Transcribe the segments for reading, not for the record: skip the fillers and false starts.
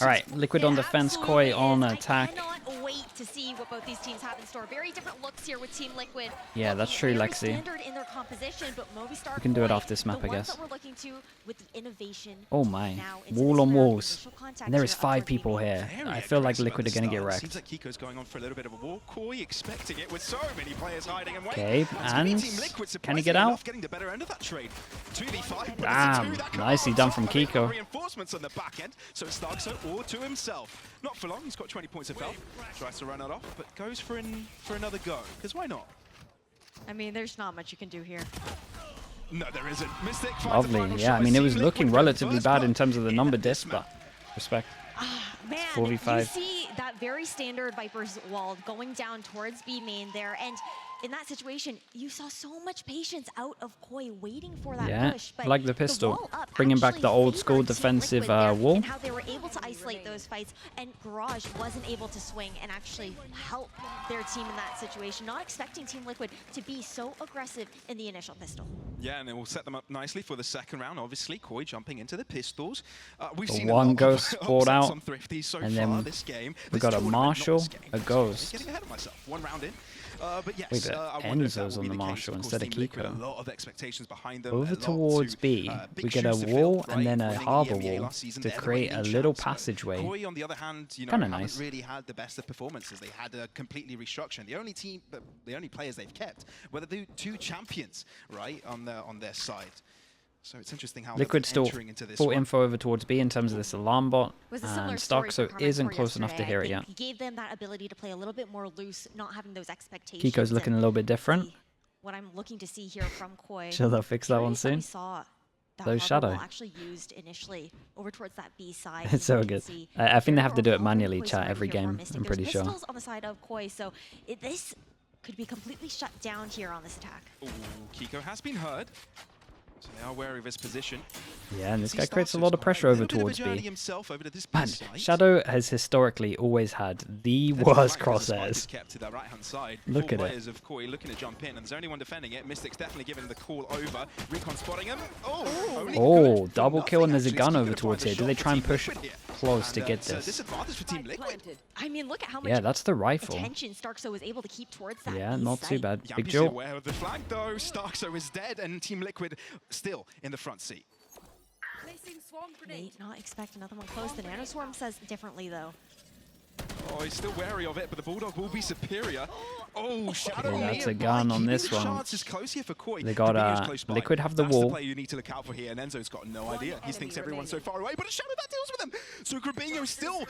All right, Liquid on defense, Koi on attack. I cannot wait to see what both these teams have in store. Very different looks here with Team Liquid. Yeah, that's true, Very Lexi. standard in their composition, but Movistar We can do it Koi, off this map, the I ones guess. that we're looking to with the innovation Oh my, now into wall this on round, walls. initial contact And there here is up 5 towards B people main. here. Very I feel like aggressive Liquid at are the going to get start. wrecked. Seems like Kiko's going on for a little bit of a war. Koi expecting it with so many players hiding and waiting. Okay, and can he get out? Getting the better end of that trade. 2v5, but Damn, it's a 2 that nicely can't done from stop. They've got Kiko. Reinforcements on the back end, so it's Starkso all to himself. Not for long, he's got 20 points of health. Tries to run it off, but goes for another go. Because why not? I mean, there's not much you can do here. No, there isn't. Mystic finds the Lovely, final yeah. shot. I mean, it Team was Liquid looking go relatively first bad blood in terms of the number this diff, map. but respect. Man, 4v5. you see that very standard Viper's wall going down towards B main there, and in that situation, you saw so much patience out of Koi waiting for that Yeah, push. But like the pistol, wall up bringing back actually the old school favored Team defensive Liquid there, wall. and how they were able to isolate those fights, and Garage wasn't able to swing and actually help their team in that situation. Not expecting Team Liquid to be so aggressive in the initial pistol. Yeah, and it will set them up nicely for the second round. Obviously, Koi jumping into the pistols. We've The seen one a lot Ghost of spawled upsets out, on Thrifty so and far then this game. we This got a tournament, not Marshal, this game. a Ghost. Getting ahead of myself. One round in. But yes, Wait, but I wonder if that Enzo's will on be the case. Marshal Of course, instead of Team Liquid, Kiko. a lot of expectations behind them. Over a lot towards to, B, big we get a shoes to wall fill, and then right? a Winning harbor EMEA wall last season, to they're the create a reigning little champs, but passageway. Koi, on the other hand, you know, Kinda haven't nice. really had the best of performances. They had a completely restructuring. The only players they've kept were the 2 champions, right, on their side. So it's interesting how Liquid they're still entering into this full one. info over towards B in terms of this alarm bot, Was a similar and story for Starkso Karma isn't Core close enough to yesterday. hear I it yet. think he gave them that ability to play a little bit more loose, not having those expectations. Kiko's looking a little bit different. What I'm looking to see here from Koi. Sure they'll fix that one curious that we soon. saw that Those harbor Shadow. wall actually used initially over towards that B side. It's so You can good. see I think they there have to are do it all manually, Koi's chat, right every here for game, Mystic. I'm There's pretty sure. pistols on the side of Koi, so this could be completely shut down here on this attack. Ooh, Kiko has been heard. So they are wary of his position. Yeah, and this He guy creates a starts lot of to pressure a over little bit of a towards journey B. himself over to this Man, side. Shadow has historically always had the There's worst the spike crosshairs. kept to the right-hand side. Look Four at it. players of Koi looking to jump in, and there's only one defending it. Mystic's definitely giving the call over. Recon spotting him. Only Oh, good for double kill, and there's a nothing, gun actually. over Kiko towards finds a here. Do they shot try for and Team push Liquid here. close to And, get it's a this? disadvantage for Team Liquid. I mean, look at how much Yeah, that's the rifle. attention Starkso was able to keep towards that Yeah, B not too site. bad. Big Yampi's Joe. aware of the flag though. Starkso is dead, and Team Liquid still in the front seat. May not expect another one close. The Nanoswarm says differently, though. Oh, he's still wary of it, but the Bulldog will be superior. Oh, Shadow Okay, that's a nearby, gun on keeping this the one. chances close here for Koi. They got, Kabirio's close by. Liquid have the That's wall. the player you need to look out for here, and Enzo's got no idea. He thinks everyone's so far away, but it's Shadow that deals with him. So Grabinho is still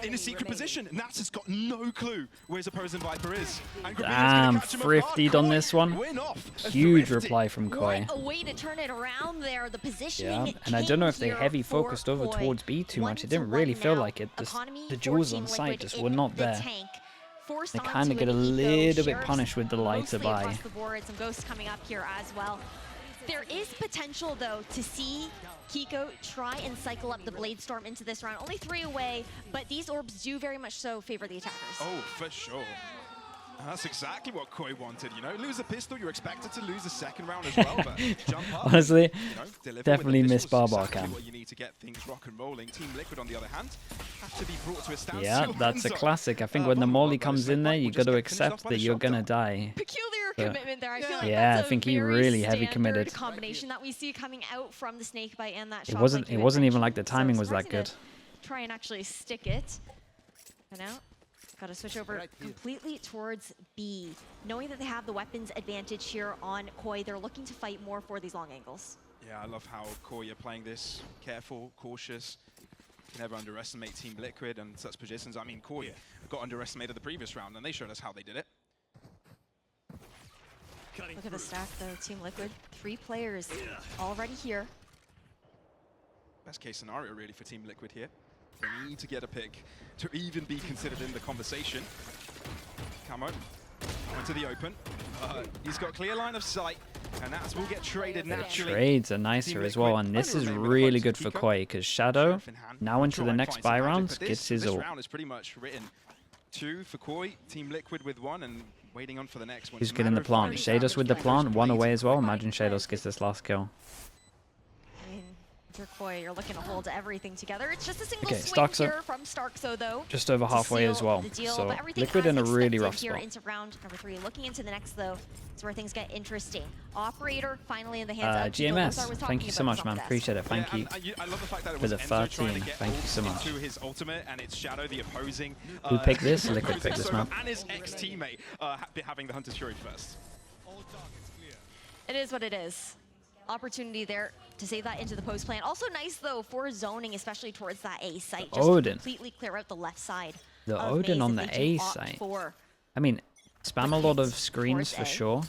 in a secret position. Nats has got no clue where his opposing Viper is. And Grabinho's Damn, gonna catch him apart. thriftied on Koi this one. win off. Huge Thrifty. reply from Koi. What a way to turn it around there. The positioning Yeah, and I don't know if they came heavy here for focused over Koi. towards B too much. It 1-1 didn't really feel now. like it. Economy The for jewels Team on site Liquid just in were not the there. tank. Forced They onto kind of get a an eco. little bit Sheriffs punished with the light to mostly buy. across the board. Some ghosts coming up here as well. There is potential, though, to see Kiko try and cycle up the Blade Storm into this round. Only 3 away, but these orbs do very much so favor the attackers. Oh, for sure. That's exactly what Koi wanted, you know. Lose a pistol, you're expected to lose a second round as well, but jump up. Honestly, you know, deliver definitely with the miss pistols, Barbar exactly Cam. what you need to get things rock and rolling. Team Liquid, on the other hand, have to be brought to a standstill. Yeah, that's a Enzo. classic. I think when the Bottom molly block, comes though, in there, Snake you will got just to get finished off accept by that the you're shot gonna down. die. Peculiar But- commitment there. I feel like Yeah, that's I think a he very really heavy committed. standard combination that we see coming out from the Snakebite and that It shot. wasn't. like you It had wasn't even like mentioned. the timing So was that surprising good. to try and actually stick it. And now, got to switch over completely towards B. Knowing that they have the weapons advantage here on Koi, they're looking to fight more for these long angles. Yeah, I love how Koi are playing this. Careful, cautious. You never underestimate Team Liquid and such positions. I mean, Koi got underestimated the previous round, and they showed us how they did it. Look at the stack, though. Team Liquid, 3 players already here. Best case scenario, really, for Team Liquid here. They need to get a pick to even be considered in the conversation. Camo went to the open. He's got clear line of sight, and that will get traded naturally. Trades are nicer as well, and this is really good for Koi because Shadow, now into the next buy rounds, gets his This ult. round is pretty much written. 2 for Koi, Team Liquid with 1, and waiting on for the next one. He's It's a getting the matter of plant. finding Shados out with the if plant, those 1 blades away as well. are Imagine Shados gets this last kill. I mean, Hunter Koi, you're looking to hold everything together. It's just a single Okay, swing Starks here from Starkso, though. just over halfway as well. So Liquid in a really rough here spot. into round number 3. Looking into the next, though, is where things get interesting. Operator finally in the hands of Kiko. GMS, thank you so much, man. Appreciate it. Thank you. I love the fact that it for was the Enzo trying 13. to get Thank you so much. into his ultimate, and it's Shadow, the opposing. Who picked this? Liquid opposing picked this, solo, man. And his ex-teammate having the Hunter's Fury first. It is what it is. Opportunity there to save that into the post plan. Also nice, though, for zoning, especially towards that A site. Just Odin. completely clear out the left side. The of Odin Maze on if the they A do opt site. for I mean, spam a lot of hits screens for towards A. sure.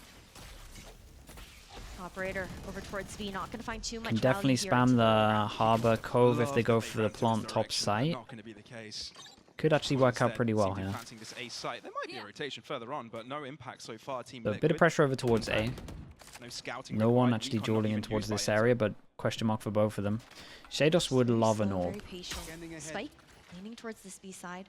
Operator over towards B, not going to find too much. Can definitely value here spam into the Harbor Cove if Love they go that for the ran to this plant top direction. site. Not going to be the case. Could actually work out Instead, pretty well seem to be here. planting this A site. There might be a rotation further on, but no impact so far. Team So a Liquid. bit of pressure over towards A. No scouting. No one required. actually Recon not dueling in even towards used by this Enzo. area, but question mark for both of them. Shados would love an Slow, orb. very patient. Spike leaning towards this B side.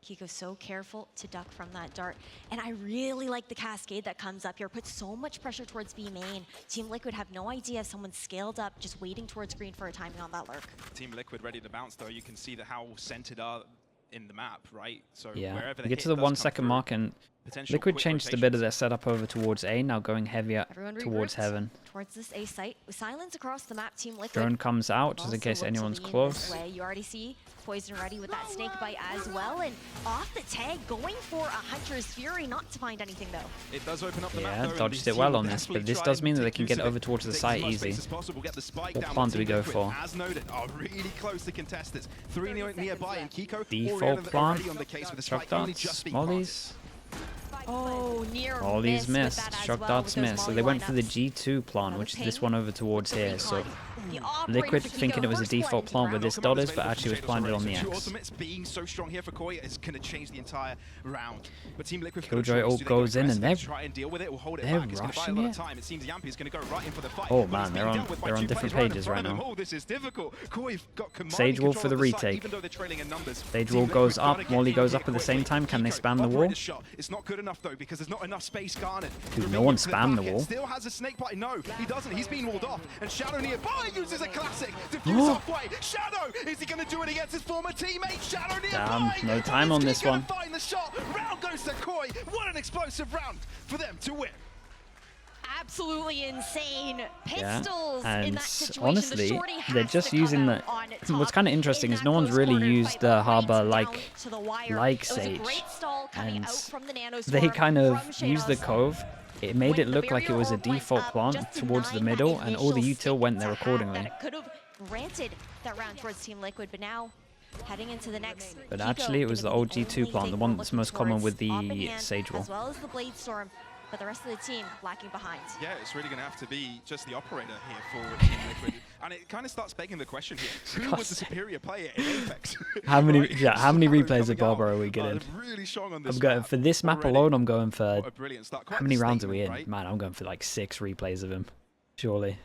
Kiko so careful to duck from that dart. And I really like the cascade that comes up here. Puts so much pressure towards B main. Team Liquid have no idea if someone's scaled up, just waiting towards green for a timing on that lurk. Team Liquid ready to bounce, though. You can see how centered are in the map, right? So Yeah, wherever we the get hit to the does 1 come second through, mark and potential Liquid quick changed a bit rotations. of their setup over towards A, now going heavier Everyone towards regrouped Heaven. towards this A site. With silence across the map, Team Liquid. Drone comes out just also in case look to anyone's lean close. this way. You already see Poison ready with that snake bite as well. And off the tag, going for a Hunter's Fury. Not to find anything, though. It does open up the map, Yeah, though, and dodged the it well team on will this, but definitely this try does and mean that they take can use get of over it. towards the Take site as much easy. space as possible, get the spike What down, plant but do we Team go Liquid, for? As noted, are really close to contest it. 3 nearby, and Kiko Default already plant. on the case with the Shock spike only darts, just being planted. mollies. Oh, near All these miss with missed. that as Shock well darts with those missed. So molly they went for the lineups. G2 plant, Another which is this ping. one over towards here. So The operator Liquid for Kiko, thinking it was a first blood default into plant the with round. this dot is, but actually was planted on the Two X. ultimates being so strong here for Koi is going to change the entire round. But Team Liquid Killjoy ult goes in and they're try and deal with it or hold it they're back. It's going to buy a rushing lot of it. time. It seems Yampi is going to go right in for the fight. Oh, But man, he's they're being on- dealt with by they're on two different players pages in right front of now. him. Oh, this is difficult. Koi got commanding Sage Wolf control for the of the site, retake. even though they're trailing in numbers. Sage Team Wolf Liquid goes gotta up, get Molly in goes here up at the quickly. same time. Can they Kiko, spam the wall? operator's shot. It's not good enough, though, because there's not enough space garnered. Dude, no one's Flip spammed back, the it wall. Still has a snake bite. No, he doesn't. He's been walled off. And Shadow nearby uses a classic. Diffuse halfway. Shadow, is he going to do it against his former teammate? Shadow nearby. Damn, no time on Is he this gonna one. Find the shot. Round goes to Koi. What an explosive round for them to win. Absolutely insane. Yeah, Pistols in and that situation. honestly, the shorty has they're just to come using out the. on What's top kind of interesting in is that no one's close really quarter used fight, the right Harbor down like to the wire. like It was a Sage, great stall coming and out from the they Nanoswarm kind of from used the Shados. cove. It made it When look the like it was a barrier went default up, plant just towards the denying that middle, and all the initial util went stick there to have accordingly. That it could have granted that round towards Team Liquid, but now heading into the next. But Kiko actually, it was the gonna old be G2 only plant, thing the we're one that's looking most common towards, with the Op in hand, Sage Wall. as well as the Blade Storm, but the rest of the team lacking behind. Yeah, it's really going to have to be just the operator here for Team Liquid. And it kind of starts begging the question here. Who was the superior player in Apex? How many? Right? Yeah, how many Shadow replays of coming out, Barber are we getting? really strong on this I'm going map for this map already. alone. I'm going for What a brilliant start. Quite how many the rounds are we in? statement, right? Man, I'm going for like 6 replays of him, surely.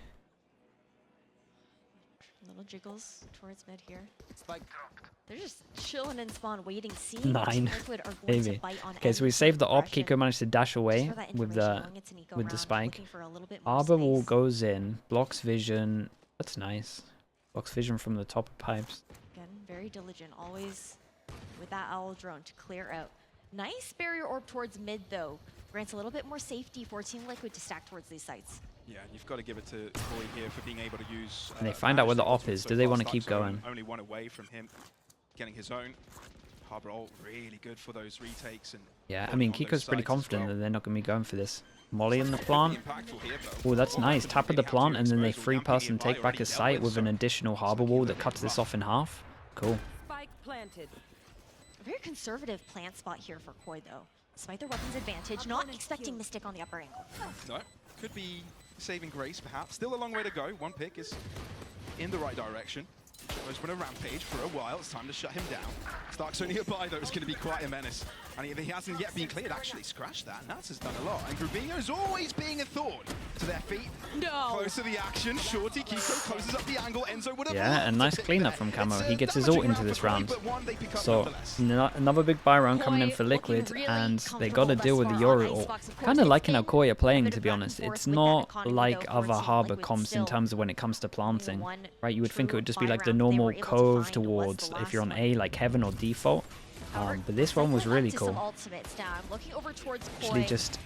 Little jiggles towards mid here. They're just chilling in spawn, waiting, seeing 9, what Team Liquid are going maybe. to bite on. Okay, so we any saved the op. progression. Kiko managed to dash away Just for that with information the going into Nico with the round, spike. looking for a little bit more Arbor wall space. goes in, blocks vision. That's nice. Blocks vision from the top of pipes. Again, very diligent, always with that owl drone to clear out. Nice barrier orb towards mid, though. Grants a little bit more safety for Team Liquid to stack towards these sites. Yeah, you've got to give it to Koi here for being able to use. And they find out where the manage op ultimate is. so Do they far. want to keep Stark's going? Only one away from him getting his own. Harbor ult really good for those retakes. And Yeah, I mean, on those Kiko's pretty sides as confident well. that they're not going to be going for this. Molly in the Pretty plant. impactful here, though. Oh, that's nice. Tap of the Really plant, have and to then they expose free Yampi pass and nearby take back already a dealt site with so an additional it's harbor looking wall a that bit cuts this rough. off in half. Cool. Spike planted. A very conservative plant spot here for Koi, though. Despite their weapons advantage, not expecting Mystic on the upper angle. No, could be saving grace, perhaps. Still a long way to go. One pick is in the right direction. He's been a rampage for a while. It's time to shut him down. Stark's only nearby, though. It's going to be quite a menace. And he hasn't yet been cleared. Actually, scratch that. Nats has done a lot. And Grubino's always being a thorn to their feet. No. Close to the action. Shorty, Kiko closes up the angle. Enzo would have Yeah, and nice cleanup from Camo. He gets his ult into this round. So another big buy round coming in for Liquid, and they got to deal with the Yoru ult. Kind of liking how Koi are playing, to be honest. It's not like other Harbor comps in terms of when it comes to planting, right? You would think it would just be like the normal cove towards if you're on A, like Heaven or Default. But this one was really cool. Actually just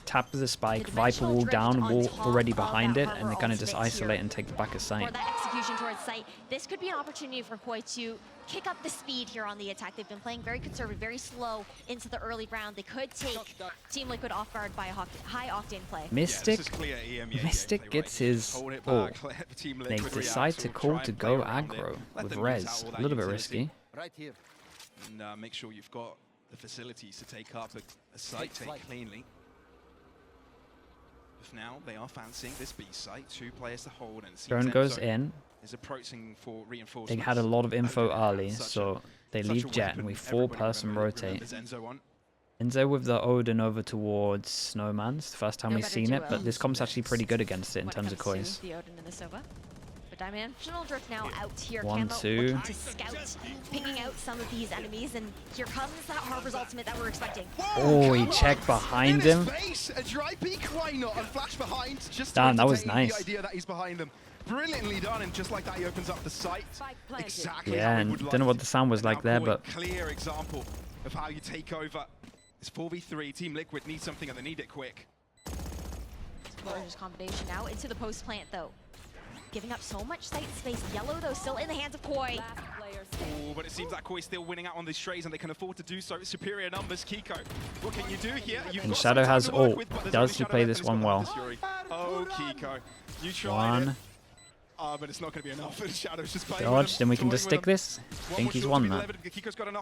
tap the spike, Viper wall down, wall already behind it, and they kind of just isolate and take the back of sight. For that execution towards sight, this could be an opportunity for Koi to kick up the speed here on the attack. They've been playing very conservative, very slow into the early round. They could take Team Liquid off guard by a high octane play. Mystic gets his ult. They decide to call to go aggro with Rez. A little bit risky. And make sure you've got the facilities to take up a site take cleanly. If now they are fancying this B site, 2 players to hold, and Drone goes in. Is approaching for reinforcements. They had a lot of info early, so they leave Jet, and we 4-person rotate. Enzo with the Odin over towards Snowman. It's the first time we've seen it, but this comp's actually pretty good against it in terms of Kois. Dimensional drift now out here. 1-2. To scout, picking out some of these enemies, and here comes that Harbor's ultimate that we're expecting. Oh, he checked behind him. Damn, that was nice. Brilliantly done, and just like that, he opens up the site. Exactly. Yeah, and don't know what the sound was like there, but clear example of how you take over. It's 4v3. Team Liquid needs something, and they need it quick. Gorgeous combination now into the post plant, though. Giving up so much site space. Yellow, though, still in the hands of Koi. Oh, but it seems like Koi's still winning out on these strays, and they can afford to do so. Superior numbers, Kiko. What can you do here? And Shadow has ult. Does he play this one well? Oh, Kiko. You tried it. But it's not going to be enough. Shadow's just playing. Dodge, then we can just stick this. I think he's won that.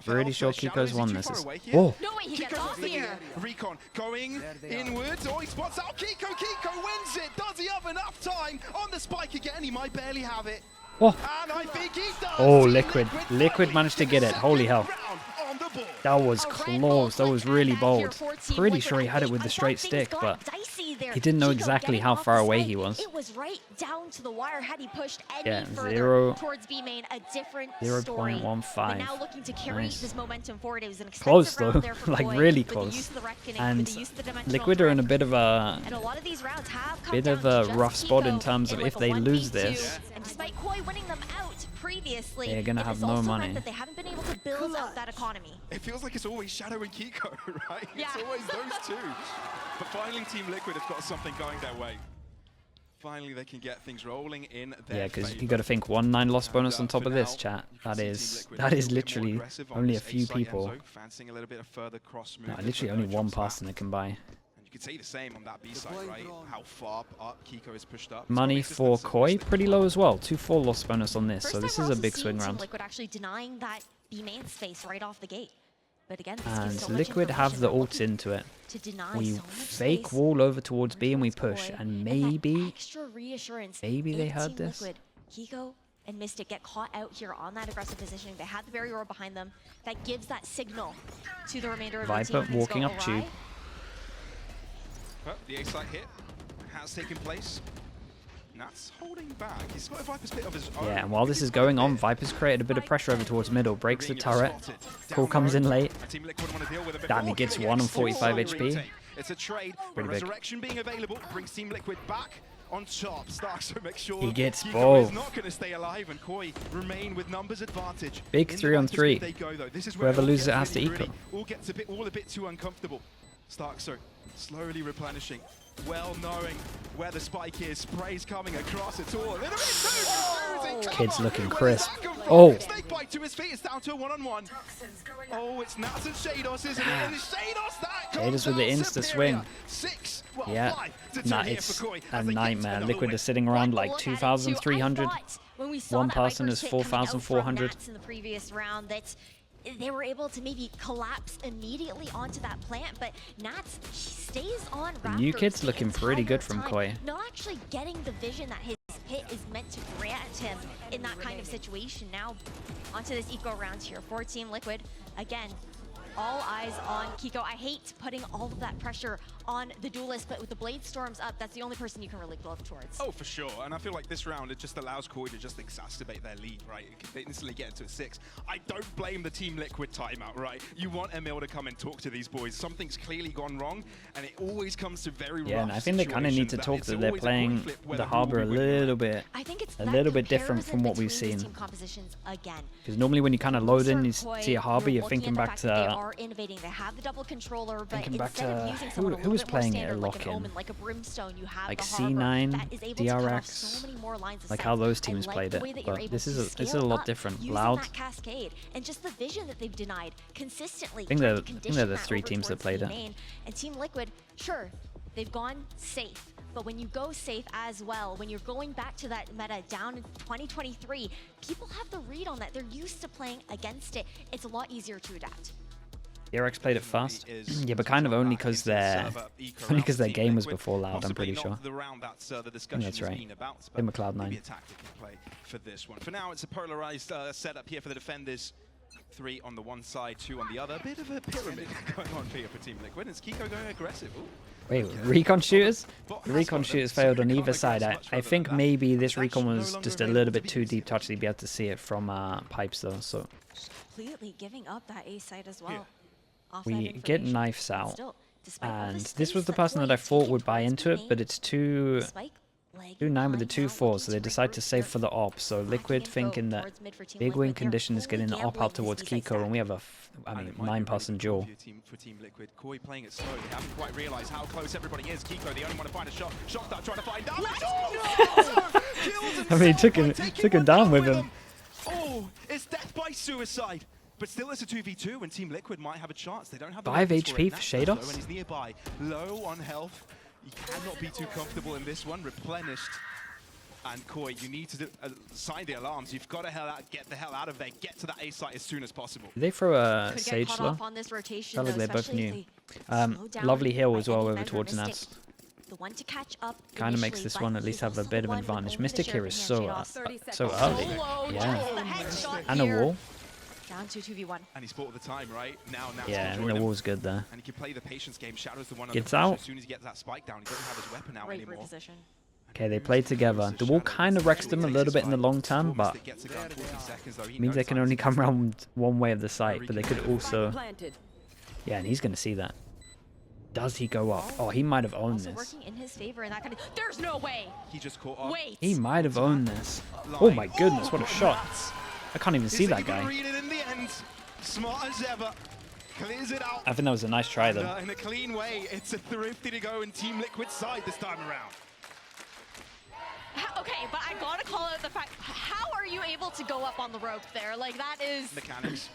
Pretty sure Kiko's won this. Oh! No way he gets off here. Recon going inwards. Oh, he spots out Kiko. Kiko wins it. Does he have enough time on the spike again? He might barely have it. Oh! And I think he does. Oh, Liquid. Liquid managed to get it. Holy hell. That was close. That was really bold. Pretty sure he had it with the straight stick, but he didn't know exactly how far away he was. It was right down to the wire. Had he pushed any Yeah, further towards B main, a different story. 0.15. But now looking to carry this momentum forward. It was an close though, like really close. And Liquid are in a bit of a rough spot in terms of if they lose this, and despite Koi winning them out previously, they're gonna have no money. That they haven't been able to build out that economy. It feels like it's always Shadow and Kiko, right? Yeah. It's always those two. But finally, Team Liquid have got something going their way. Finally, they can get things rolling in their yeah, because favor. you got to think 1-9 loss bonus on top of this, chat. That is literally only a few people. No, literally only one person that can buy. You could say the same on that B side, right? How far up Kiko is pushed up. Money for Koi pretty low as well. 2-4 loss bonus on this, so this is a big swing round. Liquid actually denying that B main space right off the gate. But again, and Liquid have the ults into it. We fake wall over towards B and we push, and maybe they heard this. Kiko and Mystic get caught out here on that aggressive positioning. They had the barrier behind them. That gives that signal to the remainder of the team. Viper walking up tube. Well, the A-site hit has taken place. Nats holding back. He's got a Viper's bit of his own. Yeah, and while this is going on, Viper's created a bit of pressure over towards middle, breaks the turret. Call comes in late. Damn, he gets 1 on 45 HP. It's a trade. Pretty big. Resurrection being available brings Team Liquid back on top. Starks to make sure he gets Kiko both. is not going to stay alive, and Koi remain with numbers advantage. Big 3-on-3. Whoever loses it has to equal. All gets a bit too uncomfortable. Starks are slowly replenishing. Well knowing where the spike is, spray's coming across it all. Kid's looking crisp. Oh! Snake bite to his feet, it's down to a 1-on-1. Oh, it's Nats and Shados, isn't it? And it's Shados that Shados with the insta swing. 6. Yeah, nah, it's a nightmare. Liquid is sitting around like 2,300. One person is 4,400. In the previous round, that they were able to maybe collapse immediately onto that plant, but Nats stays on Raptors. The new kid's looking pretty good from Koi. Not actually getting the vision that his hit is meant to grant him in that kind of situation. Now, onto this eco round here for Team Liquid. Again, all eyes on Kiko. I hate putting all of that pressure on the duelist, but with the Blade Storms up, that's the only person you can really look towards. Oh, for sure. And I feel like this round, it just allows Koi to just exacerbate their lead, right? They instantly get into a 6. I don't blame the Team Liquid timeout, right? You want Emil to come and talk to these boys. Something's clearly gone wrong, and it always comes to very rough and I think they kind of need to talk that they're playing the Harbor a little bit, I think it's a little bit different from what we've seen. Because normally when you kind of load in, you see a Harbor, you're thinking back to... They are innovating. They have the double controller, but instead of using someone a who was little bit more playing it standard, a like an lock-in? Omen, like a Brimstone, you have Like the Harbor C9, that is able to cut off so DRX, many more lines of like sight. how those I teams like played the it, way that you're but able this to is a scale lot up different. using Loud, that cascade and just the vision that they've denied consistently. I think trying they're to the condition 3 that teams over that played towards it. the main. And Team Liquid, sure, they've gone safe. But when you go safe as well, when you're going back to that meta down in 2023, people have the read on that. They're used to playing against it. It's a lot easier to adapt. DRX played it fast, yeah, but kind of only because their game was before Loud, I'm pretty sure. That's right. In Cloud9. For this one. For now, it's a polarized setup here for the defenders. 3 on the one side, 2 on the other. A bit of a pyramid going on here for Team Liquid. Is Kiko going aggressive? Ooh. Wait, recon shooters? The recon shooters failed on either side. I think maybe this recon was just a little bit too deep to actually be able to see it from pipes though. So completely giving up that A side as well. Yeah. we get knives out, and this was the person that I thought would buy into it, but it's 2-9 with the 2-4, so they decide to save for the op. So Liquid thinking that big win condition is getting the op out towards Kiko, and we have a 9-person duel. For Team Liquid, Koi playing it slow. They haven't quite realized how close everybody is. Kiko, the only one to find a shot. Shotstart trying to find damage. I mean, he took him down with him. Oh, it's death by suicide. But still, it's a 2v2, and Team Liquid might have a chance. They don't have the 5 weapons HP it. for Shadows. And he's nearby, low on health. You cannot be too comfortable in this one. Replenished. And Koi, you need to sign the alarms. You've got to get the hell out of there. Get to that A site as soon as possible. Did they throw a Sage slow? Felt like they both knew. Lovely heal as well over towards Nats. The one to catch up kind of makes this one at least have a bit of an advantage. Mystic here is so early. Yeah. And a wall. Down to 2v1. And he's bought the time, right? Now yeah, and the wall's good there. And he can play the patience game. Shadow's the one gets out. As soon as he gets that spike down, he doesn't have his weapon out anymore. Okay, they played together. The wall kind of wrecks them a little bit in the long term, but means they can only come around one way of the site, but they could also... Yeah, and he's going to see that. Does he go up? Oh, he might have owned this. Working in his favor in that kind of... There's no way! He just caught up. Wait! He might have owned this. Oh my goodness, what a shot. I can't even see that guy. Read it in the end. Smart as ever. Clears it out. I think that was a nice try though. In a clean way, it's a thrifty to go in Team Liquid's side this time around. Okay, but I gotta call out the fact, how are you able to go up on the rope there? Like, that is... Mechanics.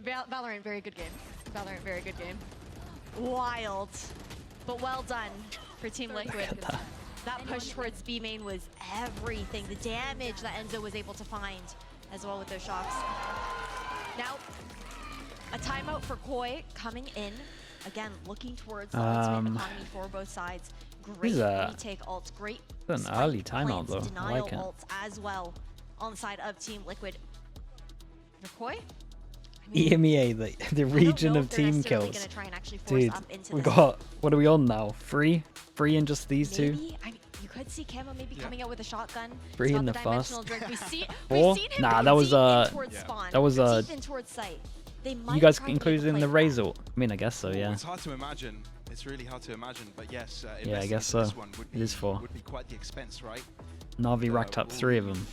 Valorant, very good game. Valorant, very good game. Wild, but well done for Team Liquid. That push towards B main was everything. The damage that Enzo was able to find as well with those shots. Now, a timeout for Koi coming in. Again, looking towards the ultimate economy for both sides. Great retake ults, great an early timeout though. I like it. Ults as well on the side of Team Liquid. For Koi? EMEA, the region of team kills. Dude, we got, what are we on now? 3 in just these two? I mean, you could see Camo maybe coming out with a shotgun. 3 in the first. 4? Nah, that was you guys included in the Razor. I mean, I guess so, yeah. It's hard to imagine. It's really hard to imagine, but yes. Yeah, I guess so. It is 4. Would be quite the expense, right? Na'Vi racked up 3 of them.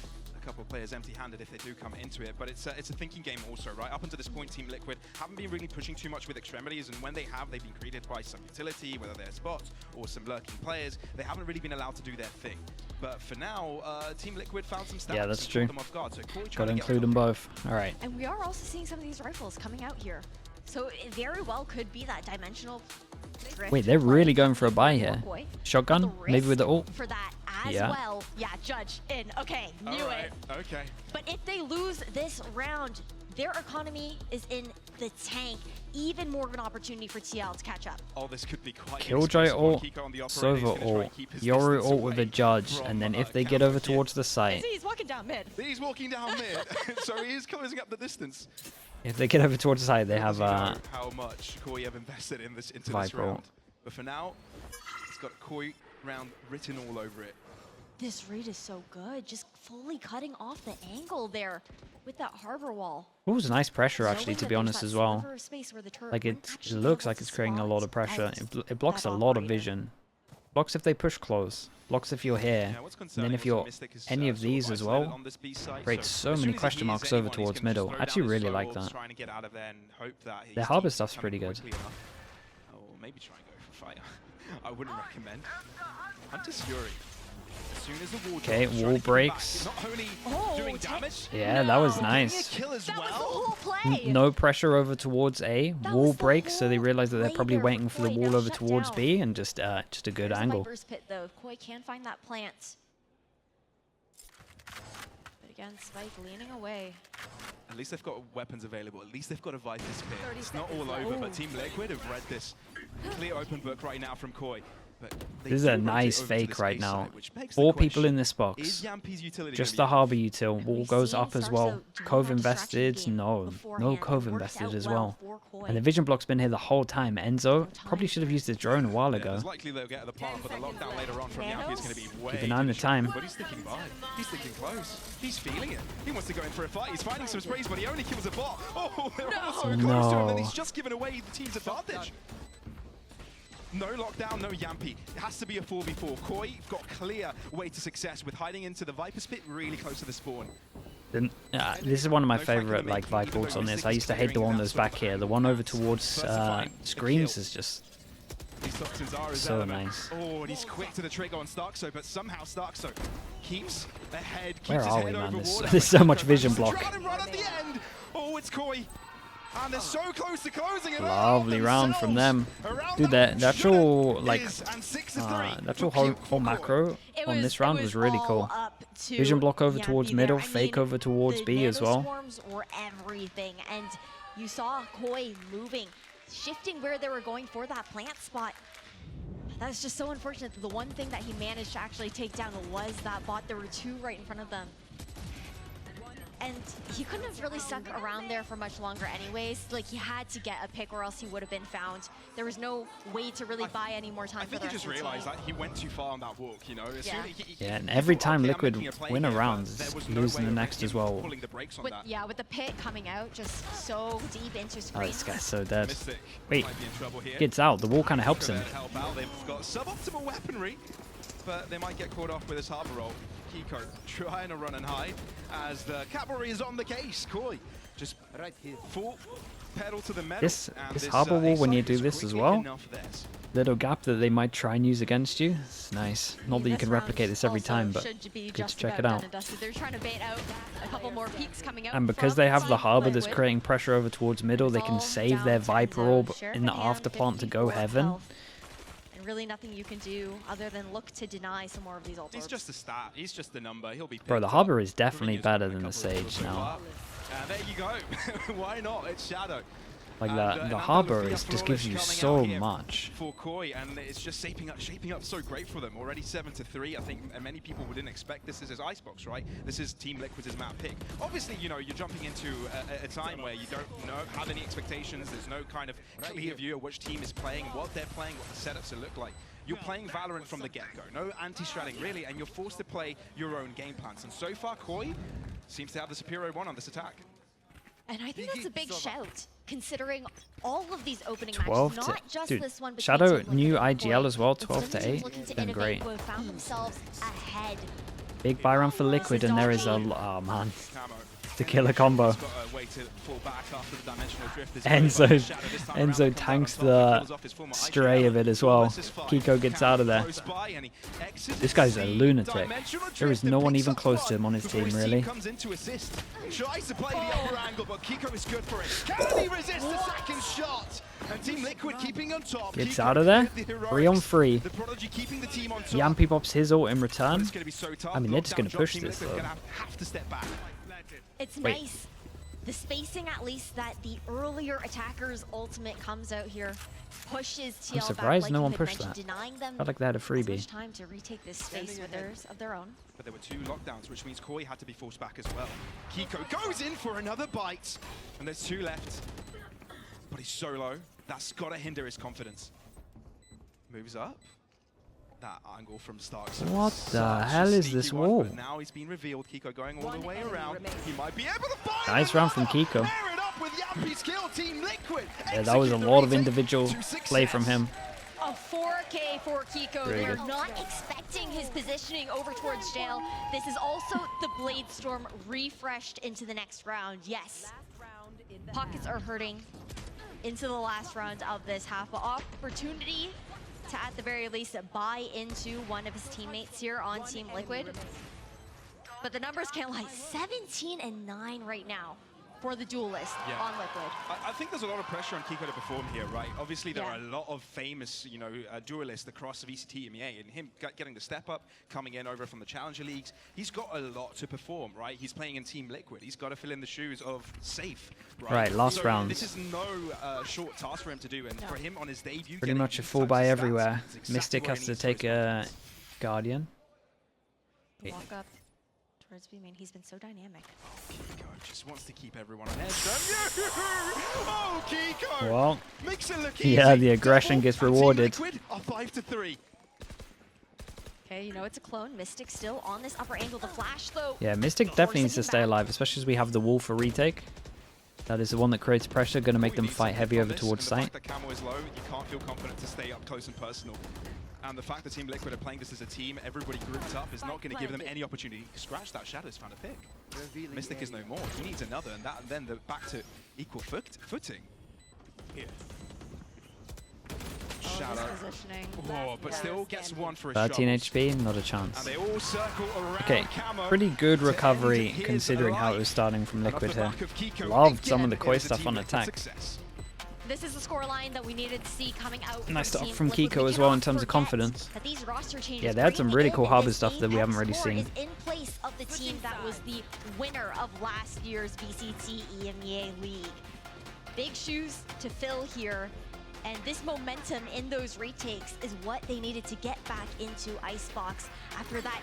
Couple of players empty-handed if they do come into it, but it's a thinking game also, right? Up until this point, Team Liquid haven't been really pushing too much with extremities, and when they have, they've been created by some utility, whether they're spots or some lurking players. They haven't really been allowed to do their thing. But for now, Team Liquid found some stats. Yeah, that's true. Them off guard, so gotta include them both. All right. And we are also seeing some of these rifles coming out here, so it very well could be that dimensional. Wait, they're really going for a buy here. Shotgun, maybe with the ult. For that as Yeah. well. Yeah, Judge in. Okay, knew All right, it. okay. But if they lose this round, their economy is in the tank. Even more of an opportunity for TL to catch up. Oh, this could be quite Killjoy explosive. ult, Kiko on the operator, Sova he's gonna try and ult, keep his Yoru distance ult with a away Judge, from, and then if they get Camo over here. towards the site, He's walking down mid. He's walking down mid, so he is closing up the distance. if they get over towards the site, they have How much Koi have invested in this into this Viper round. ult. But for now, it's got Koi round written all over it. This read is so good. Just fully cutting off the angle there with that harbor wall. It was nice pressure actually, Knowing to that be there's honest that as well. sliver of space where the turret Like wouldn't it actually be looks able like to it's creating a spot lot of pressure. out It blocks that a lot of operator. vision. Blocks if they push close. Blocks if you're here. Yeah, what's And then concerning if also, you're Mystic is, any of sort of these as isolated well, on this B side, creates so as many soon as question he marks hears over anyone, he's towards gonna just middle. throw I actually down his really slow like ults, that. trying to get out of there and hope that his Their harbor team's stuff's coming pretty good. quickly enough. Or maybe try and go for fire. I wouldn't recommend. Hunter's Fury. As soon as the wall Okay, drops, wall trying to keep it breaks. back, not only Oh, doing damage, Yeah, that was No. nice. kill as That was the well. whole play. No pressure over towards A. That Wall was the breaks, so they whole realize that they're play probably there for waiting for the Koi. wall Now over shut towards down. B, and just a good There's the angle. Viper's pit though. Koi can find that plant. But again, Spike leaning away. At least they've got weapons available. At least they've got a Viper Spear. 30 It's not seconds all left. over, but Ooh. Team Liquid have read this clear open book right now from Koi. But they This is do a rotate nice over to fake this right A now. side, which begs the 4 people question, in this Is box. Yampi's utility Just the gonna be harbor util. And Wall we've goes seen up as Starso well. doing Cove that distraction invested. game No beforehand. Cove It worked invested out as well well. for Koi. And the vision block's been here the whole time. Enzo probably should have used his drone a while Yeah, ago. there's likely they'll get to the plant, but the lockdown later on from Yampi is going to be way Keep an eye on the too strong. time. But he's sticking by. He's sticking close. He's feeling it. He wants to go in for a fight. He's finding some sprays, but he only kills a bot. Oh, they're all so close to him, No. and he's just given away the team's advantage. No lockdown, no Yampi. It has to be a 4v4. Koi got clear way to success with hiding into the Viper's pit really close to the spawn. This is one of my favorite like Viper ults on this. I used to hate the one that's back here. The one over towards screens is just These toxins are his so element. nice. Oh, and he's quick to the trigger on Starkso, but somehow Starkso keeps ahead, keeps Where his are head we, man? over There's- water. there's so much vision Drown block. and run at the end. Oh, it's Koi. And they're so close to closing it out Lovely round from them. themselves. Dude, the actual like Is, and 6 of 3 the actual for whole macro It on this round was really all cool. up to Vision block over Yampi towards there. middle, I fake mean, over towards the B as well. nanoswarms were everything, and you saw Koi moving, shifting where they were going for that plant spot. That's just so unfortunate. The one thing that he managed to actually take down was that bot. There were 2 right in front of them. And he couldn't have really stuck around there for much longer anyways. Like, he had to get a pick or else he would have been found. There was no way to really buy any more time I for think the he rest just of the realized team. that he went too far on that walk, you know? As Yeah. soon as Yeah, and he every thought, time okay, I'm Liquid making a play win a here, round, but it's there was no losing way the of next him as well. pulling the brakes on With, that. yeah, with the pit coming out just so deep into Oh, screens. this guy's so dead. Mystic Wait, might be in trouble here. gets out. The wall kind of helps him. Gonna help out. They've got suboptimal weaponry, but they might get caught off with his harbor roll. Kiko trying to run and hide as the cavalry is on the case. Koi just right here, full pedal to the metal. This and harbor wall, when you A-side do is this as quickly well, enough theirs. little gap that they might try and use against you. It's nice. Not that you This can replicate round this every also time, but should be good to just check about it done out. and dusted. They're trying to bait out a couple more peaks coming out. And because from they have the Team harbor that's Liquid. creating pressure over towards middle, they can All save down their to Viper Enzo. orb Sheriff in the in hand, afterplant to go 54 heaven. health. And really nothing you can do other than look to deny some more of these ult He's orbs. just a stat. He's just a number. He'll be. Bro, the picked harbor up. is definitely Proving his better point than a the couple of Sage so now. far. There you go. Why not? It's Shadow. Like And, the Nando harbor Lufia is just flawless gives you coming so out here much. for Koi, and it's just shaping up so great for them. Already 7-3. I think many people wouldn't expect this. This is Icebox, right? This is Team Liquid's map pick. Obviously, you know, you're jumping into a time where you don't have any expectations. There's no kind of clear view of which team is playing, what they're playing, what the setups will look like. You're playing Valorant from the get-go. No anti-stratting, really, and you're forced to play your own game plans. And so far, Koi seems to have the superior one on this attack. And I think that's a big shout, considering all of these opening 12 matches, to not just dude, this one. between Shadow Team Liquid new and IGL Koi. as well, It's 12 to teams 8. looking to Been innovate great. who have found themselves ahead. Big buy run for Liquid, and there is a dodgy. oh man. Camo to kill a combo. He's got a way to fall back after the dimensional drift. Enzo tanks the stray of it as well. Kiko gets out of there. This guy's a lunatic. There is no one even close to him on his team, really. Comes in to assist. Tries to play the other angle, but Kiko is good for it. Can he resist the second shot? And Team Liquid keeping on top. Gets out of there. 3 on 3. The Prodigy keeping the team on top. Yampy pops his ult in return. It's gonna be so tough. I mean, they're just going to Lockdown push Team this, Liquid though. gonna have to step back. It's Wait. nice. The spacing, at least, that the earlier attacker's ultimate comes out here, pushes TL I'm back, surprised like no you one had pushed mentioned, that. denying them Felt like they had a as freebie. much time to retake this space with theirs of their own. But there were 2 lockdowns, which means Koi had to be forced back as well. Kiko goes in for another bite, and there's 2 left. But he's so low, that's gotta hinder his confidence. Moves up. That angle from Starks. What the hell is this wall? Now he's been revealed. Kiko going all the way around. He might be able to find Nice round from Kiko. Pair it up with Yampy's kill, Team Liquid. Yeah, that was a lot of Execute the individual retake to play from success. him. A 4K for Kiko. Very They're good. not expecting his positioning over towards jail. This is also the Blade Storm refreshed into the next round. Yes, pockets are hurting into the last round of this half, but opportunity to, at the very least, buy into one of his teammates here on Team Liquid. But the numbers can't lie. 17 and 9 right now for the duelist on Liquid. I think there's a lot of pressure on Kiko to perform here, right? Obviously, there Yeah. are a lot of famous, duelists across VCT, EMEA, and him getting the step up, coming in over from the Challenger Leagues. He's got a lot to perform, right? He's playing in Team Liquid. He's got to fill in the shoes of Safe, right? Right, last round. This is no short task for him to do, and for him on his debut, Pretty getting much a these full types buy of stats everywhere. is exactly Mystic where has he to needs take respond. a Guardian. Walk up towards B main. He's been so dynamic. Kiko just wants to keep everyone on edge. Oh, Kiko! Well, Makes it look yeah, easy. the aggression gets Team rewarded. Liquid are 5-3. Okay, it's a clone. Mystic still on this upper angle. The flash, though. Yeah, Mystic definitely needs to stay alive, especially as we have the wall for retake. That is the one that creates pressure, going to make them fight heavy over towards and the site. fact that Camo is low, you can't feel confident to stay up close and personal. And the fact that Team Liquid are playing this as a team, everybody grouped up, is not going to give them any opportunity. Scratch that, Shadow's found a pick. Mystic is no more. He needs another, and then they're back to equal footing. Here. Shadow. Oh, but still gets one for a 13 shot. HP, not a chance. And they all circle around Okay, Camo pretty good to end recovery his considering how it life. was starting from And off Liquid the here. back of Kiko, Loved some of the again, Koi it is a stuff Team on Liquid attack. success. This is the scoreline that we needed to see coming out. Nice from stuff Team from Liquid. Kiko We as well in cannot terms of forget confidence. that these roster changes Yeah, they had some bring really in cool harbor this stuff that we haven't already X4 seen. is in place of the team that was the winner of last year's VCT EMEA League. Big shoes to fill here. And this momentum in those retakes is what they needed to get back into Icebox after that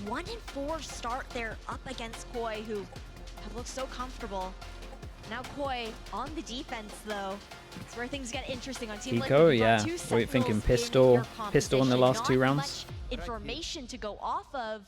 1-4 start there up against Koi, who have looked so comfortable. Now Koi on the defense, though. It's where things get interesting on Team Liquid. Kiko, You've got yeah. two We're Sentinels thinking in pistol your in the last competition. 2 Not rounds. much information to go off of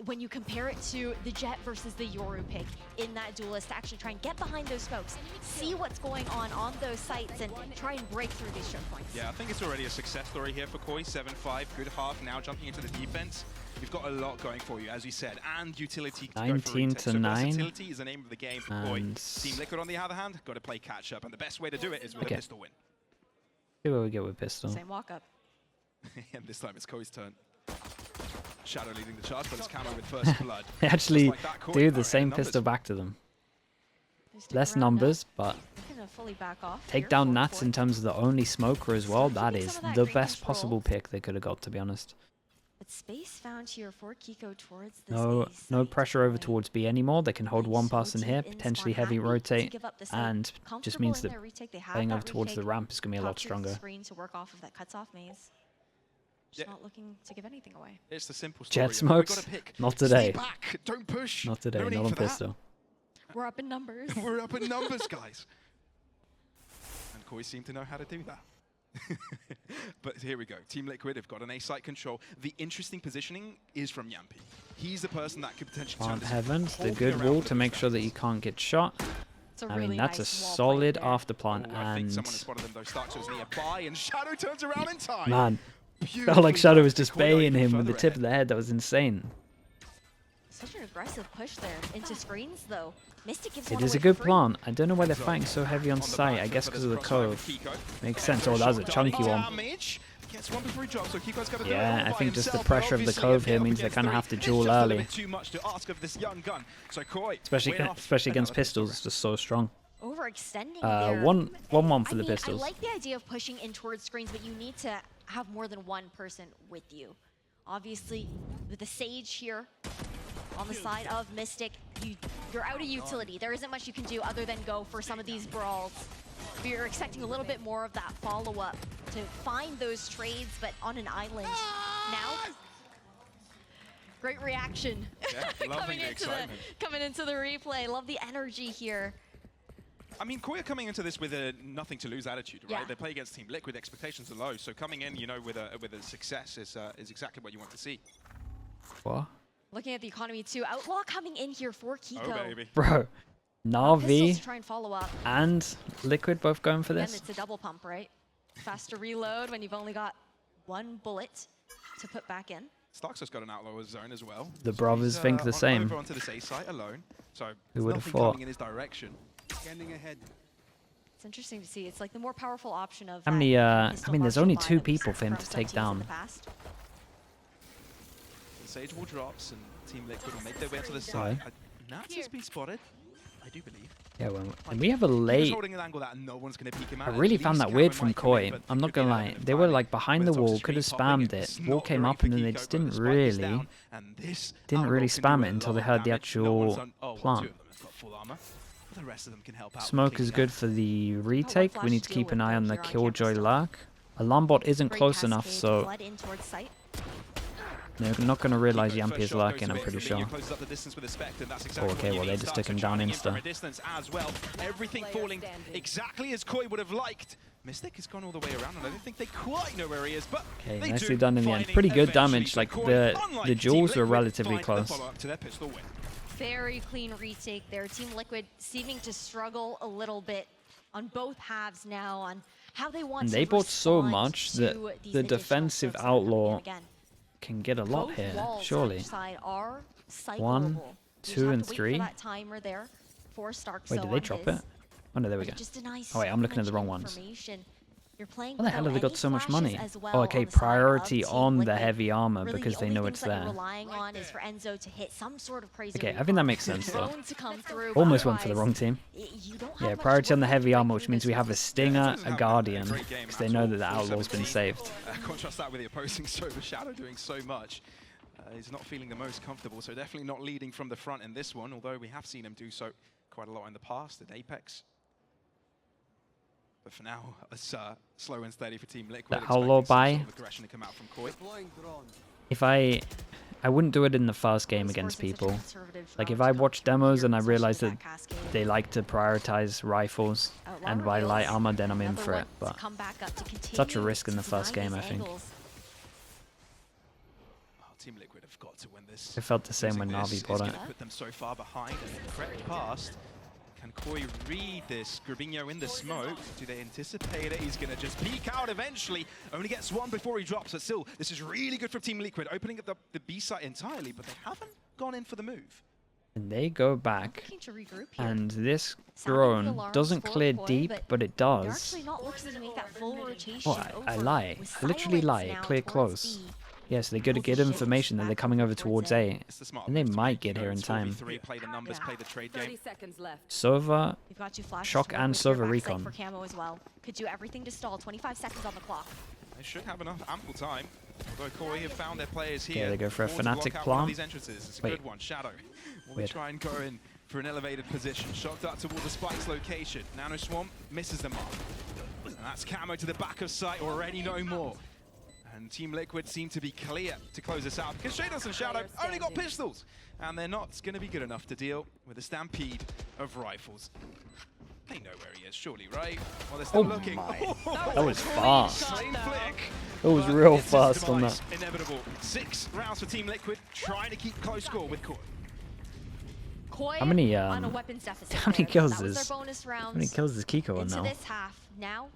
when you compare it to the Jet versus the Yoru pick in that duelist to actually try and get behind those smokes, see what's going on those sites, and try and break through these choke points. Yeah, I think it's already a success story here for Koi. 7-5, good half, now jumping into the defense. You've got a lot going for you, as you said, and utility to go for 19 retake. to So 9. versatility is the name of the game for Koi. And Team Liquid, on the other hand, got to play catch up, and the best way to do it is with Okay. a pistol win. See what we get with pistol. Same walk up. And this time it's Koi's turn. Shadow leading the charge, but it's Camo with first blood. They actually Just like that, Koi. do the Alright, same numbers. pistol back to them. They stick Less around numbers, but now. They're gonna fully back off take here, down 4-4. Nats in terms of the only smoker as well. That Keeping is some of that the green best control. possible pick they could have got, to be honest. But space found here for Kiko towards this No, A no site. pressure over Right. towards B anymore. They can hold Being one so person deep here, in this potentially one, heavy happy to rotate, give up the site. and just Comfortable means in that their retake. They have playing that over towards the retake ramp is going to be a lot top to the stronger. Screen to work off of that cuts off maze. Just Yeah. not looking to give anything away. It's the simple story. Jet We've smokes? gotta pick. Not Stay today. back, don't push. Not today, No need not on for that. pistol. We're up in numbers. We're up in numbers, guys. And Koi seem to know how to do that. But here we go. Team Liquid have got an A-site control. The interesting positioning is from Yampy. He's the person that could potentially turn Plant this Heavens, the whole good thing around wall for to the make sure that defense. you can't get shot. It's a I really mean, that's a nice wall solid point there. after plant, Oh, I think and someone has spotted them though. Starks was nearby, and Shadow turns around in time. man, felt Beautifully like Shadow done. was just Koi got baying even him with the further tip of ahead. the head. That was insane. Such an aggressive push there into screens, though. Mystic gives It one is a away good for free. plan. I don't know why they're fighting so heavy on site. I guess because of the cove. Makes sense. Oh, that was a chunky one. Gets one before he drops, so Kiko's got to do it Yeah, all I by think just the himself, pressure of the obviously cove a here bit means up they kind of have against to three. duel It's just a early. bit too much to ask of this young gun. So Koi, Especially weighing off against another pistols, pistol it's just so strong. Overextending there. 1-1 for I the mean, pistols. I like the idea of pushing in towards screens, but you need to have more than one person with you. Obviously, with the Sage here on the side of Mystic, you're out of utility. There isn't much you can do other than go for some of these brawls. You're expecting a little bit more of that follow-up to find those trades, but on an island. Now, great reaction. Yeah, loving the excitement. Coming into the replay. Love the energy here. I mean, Koi are coming into this with a nothing to lose attitude, right? Yeah. They play against Team Liquid, expectations are low, so coming in, you know, with a success is exactly what you want to see. What? Looking at the economy too. Outlaw coming in here for Kiko. Oh, baby. Bro, Pistols Na'Vi to try and follow up. and Liquid both going for Again, this? it's a double pump, right? Faster reload when you've only got one bullet to put back in. Stark's just got an outlaw zone as well. The So brothers he's, think the same. Over onto this A site alone. So Who would have nothing thought? coming in his direction. Scanning ahead. It's interesting to see. It's like the more powerful option of How that many, I pistol mean, there's martial only buy 2 that we've people seen for him from to some take teams in down. the past. The Sage Wall drops and Team Liquid will make their way to the side. Nats has been spotted, I do believe. Yeah, well, and we have a He was late... holding an angle that no one's going to peek him I out. really At found least that weird Cameron from might come in, Koi. but I'm it not could be gonna a lie. little bit They were timing. like behind the With wall, Toxic could have Street popping, spammed it. it's Wall not came great up for and then they Kiko, just but the didn't spike is really... down, and this Didn't really outlaw can spam do it a until lot they of heard the damage. No one's actual on- oh, well, plant. 2 of them have got full armor. The rest of them can help out. with Smoke is cleaning good up. for the retake. We flash need to to deal keep an with eye though on the here on Killjoy campus. Lark. Alarm bot isn't Great close enough, cascade, so blood in towards site. they're not going to realize Kiko, Yampi first is shot lurking, goes I'm to pretty it. sure. Fabinho closes up the distance with a Spectre, and that's exactly Okay, what you well, they need. just Starks took him are down charging in from insta. a distance as well. Everything falling exactly as Koi would have liked. Mystic has gone all the way around, and I don't think they quite know where he is, but Okay, they nicely do, done in the end. finding Pretty good eventually. damage. So Like Koi, the unlike the Team duels were Liquid, relatively find the close. follow-up to their pistol win. Very clean retake there. Team Liquid seeming to struggle a little bit on both halves now on how they want And to they bought so respond much to that these the additional defensive scopes that are coming in outlaw again. can get a lot Both here, walls surely. each side are cyclable. 1, You just 2, have and to wait 3. for that timer there for Stark. Wait, did they drop it? Oh no, there we go. Just a nice Oh wait, I'm looking at the much wrong ones. information. You're playing How the hell have they without got so any much money? flashes as well Oh, okay, on the side of priority Team on the Liquid. heavy armor Really, because the they only know things it's that you're there. relying on is for Enzo to hit some sort of crazy. Okay, I think that makes sense though. drone to come through. Almost went for the otherwise, wrong team. you don't have Yeah, much priority on the work heavy to armor, break which through means this we have a one. Stinger, a Guardian, Great game because they at know all. that the Full outlaw's been 17. saved. Contrast that with the opposing Sober Shadow doing so much. He's not feeling the most comfortable, so definitely not leading from the front in this one, although we have seen him do so quite a lot in the past at Apex. But for now, it's slow and steady for Team Liquid. The outlaw buy. Sort of aggression to come out from Koi. If I wouldn't do it in the first game This against forces such a people. conservative Like drone if to I come watch through demos here, and I especially realize with that cascade. they like to prioritize rifles and by light armor, then I'm in Another for one it. to But come back up to such a continue risk in the to first deny game, these I think. angles. Oh, Team Liquid have got to win this. It felt the same when Losing this Na'Vi bought is it. gonna put them so far behind and crept past. Can Koi read this? Grabinho in the smoke. Do they anticipate it? He's going to just peek out eventually. Only gets one before he drops, but still, this is really good for Team Liquid, opening up the B site entirely, but they haven't gone in for the move. And they go back, Looking to regroup here. and this Sounding the drone alarms doesn't for clear Koi, deep, but it They're does. actually not looking to make that full rotation Oh, I over lie. with I literally silence lie. now Clear towards close. B. Yes, they got to get information that they're coming over towards A. It's the smart And they move to might make, get you here know, in it's time. 4v3, play the numbers, play the trade 30 game. seconds left. Sova, You've got two flashes Shock to work and with here, Sova backside Recon. for Camo as well. Could do everything to stall. 25 seconds on the clock. They should have enough ample time. Although Koi have found their players Okay, here. they go for a More to block Fnatic out one of plant. These entrances. It's a Wait. good one. Shadow. Will they Weird. try and go in for an elevated position? Shocked out toward the Spike's location. Nano Swarm misses the mark. And that's Camo to the back of sight. Already no more. And Team Liquid seem to be clear to close this out because Shadows and Shadow only got pistols. And they're not going to be good enough to deal with a stampede of rifles. They know where he is, surely, right? Well, they're still Oh looking. my. Oh, That was fast. Same flick. It was But real it's his fast on demise, that. Inevitable. 6 rounds for Team Liquid, trying to keep close score with Koi. Koi How many, on a weapons deficit how many there. kills That was is- their bonus rounds How many kills does Kiko on into now? this half. Now,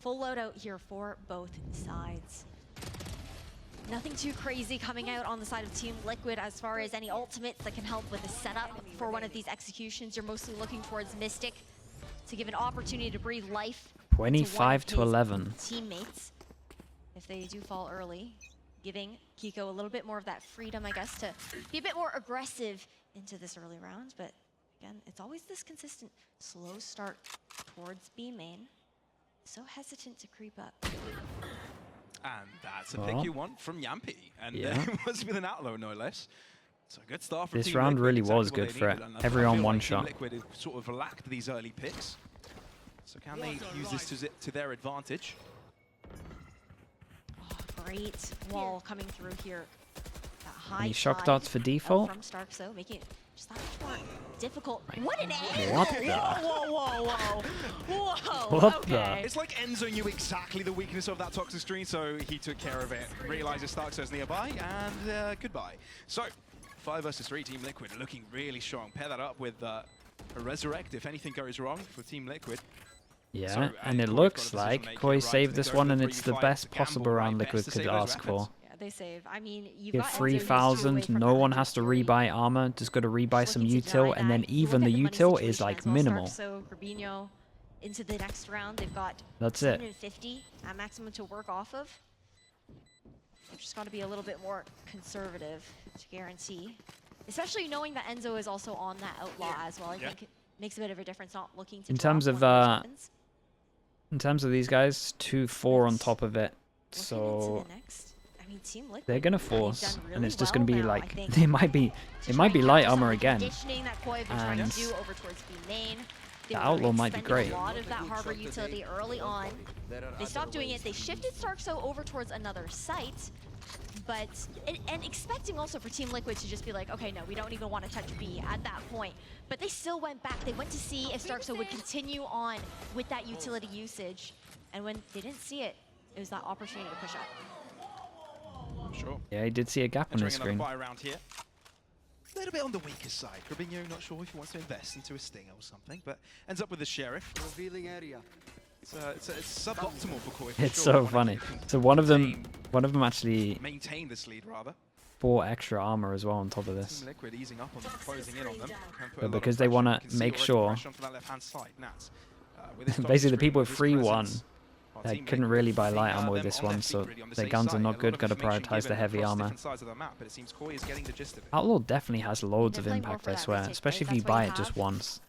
full loadout here for both sides. Nothing too crazy coming out on the side of Team Liquid as far as any ultimates that can help with the setup for one of these executions. You're mostly looking towards Mystic to give an opportunity to breathe life 25 to 11. Teammates, if they do fall early, giving Kiko a little bit more of that freedom, I guess, to be a bit more aggressive into this early round. But again, it's always this consistent slow start towards B main. So hesitant to creep up. And that's a pick you want from Yampi. And Yeah. it was with an outlaw, no less. So a good start for This Team round Liquid, really exactly was what good they for needed. it. And I Everyone feel one like Team shot. Liquid have sort of lacked these early picks. So can they use this to their advantage? Oh, great wall coming through here. That high Any shock side darts for default? from Stark, so making it just that much more difficult. What an angle! What the? Whoa! Whoa! What Okay. It's like Enzo knew exactly the weakness of that toxic screen, so he took care of it. Realizes Starkzo's nearby, and goodbye. So, 5 versus 3, Team Liquid looking really strong. Pair that up with a Resurrect if anything goes wrong for Team Liquid. Yeah, So, and it Koi's looks got a decision like making, Koi right? saved They this go one, for and the it's the 3v5, best gamble, possible right? round Best Liquid to could save those ask for. weapons. Yeah, they save. I mean, you've Give got Enzo, 3,000, no one has to rebuy armor, just got to rebuy some util, and then even the util is like minimal. So Corbino into the next round, they've got That's it. 750 at maximum to work off of. They've just got to be a little bit more conservative to guarantee, especially knowing that Enzo is also on that outlaw as well. I think it makes a bit of a difference not looking to In drop terms one of those weapons. In terms of these guys, 2-4 on top of it, Looking so into the next, I mean, Team Liquid, they're gonna they've force, done and really it's just well gonna be now, I like think, they might be to it try might be and light capture some armor of the again. conditioning that Koi have been trying And to do over towards B main. They the were outlaw might be expending great. a lot of that harbor utility early on. They stopped doing it. They shifted Starkzo over towards another site, but and expecting also for Team Liquid to just be like, okay, no, we don't even want to touch B at that point. But they still went back. They went to see if Starkzo would continue on with that utility usage, and when they didn't see it, it was that opportunity to push up. Sure. Yeah, he did see a gap on his Entering another screen. buy round here. A little bit on the weaker side. Corbino not sure if he wants to invest into a stinger or something, but ends up with the Sheriff. Revealing area. It's suboptimal for Koi. It's sure. so funny. So one of them actually Maintain this lead rather. bought extra armor as well on top of this. Team Liquid easing up on them, closing in on them. Can put a But lot of because they pressure. wanna You can see make already sure- pressure onto that left-hand side. Nats, with his Basically, the toxic people with screen, free his presence, our They Team couldn't Liquid really buy think, light armor with them this on their one, feet so really on the their safe guns are side. not A lot good, of gotta information prioritize the given heavy across armor. different sides of the map, but it seems Koi is getting the gist of it. Outlaw definitely has loads of They're playing more impact, for I that swear, retake, especially right? if you That's what buy you it just have. once.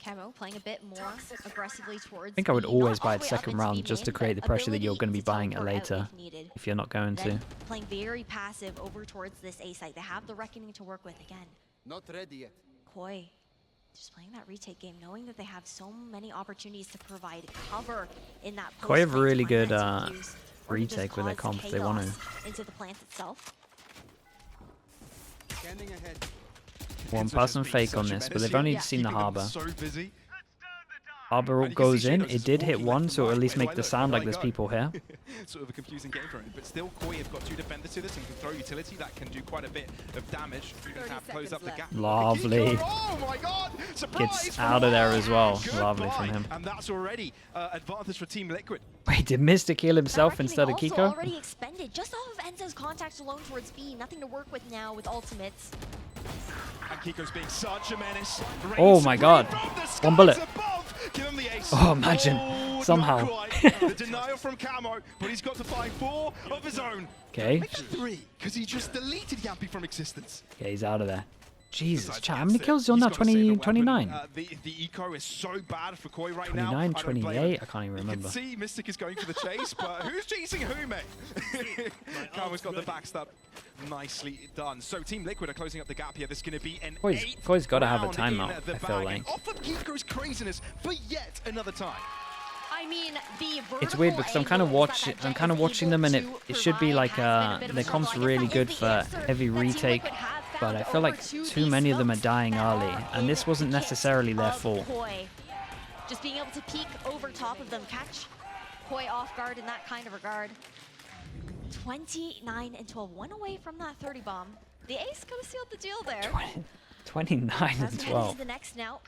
Camo playing a bit more aggressively towards I think I would B, always not buy all it the way up second into round B just to main, create the but pressure that you're ability going to be to buying it teleport out later if needed. if you're not going Then to. playing very passive over towards this A site. They have the Reckoning to work with again. Not ready yet. Koi just playing that retake game, knowing that they have so many opportunities to provide cover in that post. Koi have plant to really find good, that defuse, or to just retake with their cause comp if they want to. chaos into the plant itself. Scanning ahead. One Enzo just person being fake such on a this, but menace they've here, only seen the keeping them harbor. So busy. Harbor And you can goes see in, Genos it just did hit walking one, left so and at right. least Where make do the I look? sound Where like do I there's go? people here. Sort of a confusing game for him, but still Koi have got 2 defenders to this and can throw utility that can do quite a bit of damage. Even have close up the gap. Lovely. Oh my god! Surprise Gets from out of there Koi. as well. Goodbye. Lovely from him. And that's already advantage for Team Liquid. Wait, did Mystic heal That himself Reckoning instead of also Kiko? already expended just off of Enzo's contact alone towards B. Nothing to work with now with ultimates. And Kiko's being such a menace. Oh Reigns my supreme god. from the One skies bullet. above. Give him the ace. Oh, imagine. Not Somehow. quite. The denial from Camo, but he's got to find 4 of his own. Okay. Make it 3, because he just deleted Yampi from existence. Yeah, he's out of there. Jesus, Besides, chat, how that's many it. kills is he on He's now? gotta save the 20, weapon. 29? The eco is so bad for Koi right now. 29, I don't blame 28? him. I can't even You remember. can see Mystic is going for the chase, but who's chasing who, mate? Camo's got the backstab. Nicely done. So Team Liquid are closing up the gap here. There's going to be an Koi's got to have a round timeout, in the I feel bag. like. And off of Kiko's craziness for yet another time. I mean, the It's weird because I'm kind of watching them, and it should be like their comp's really good for heavy retake, but I feel like too many of them are dying early, and this wasn't necessarily their fault. Just being able to peek over top of them, catch Koi off guard in that kind of regard. 29 and 12, 1 away from that 30 bomb. The ace could have sealed the deal there. 29 As and we head into 12. the next now.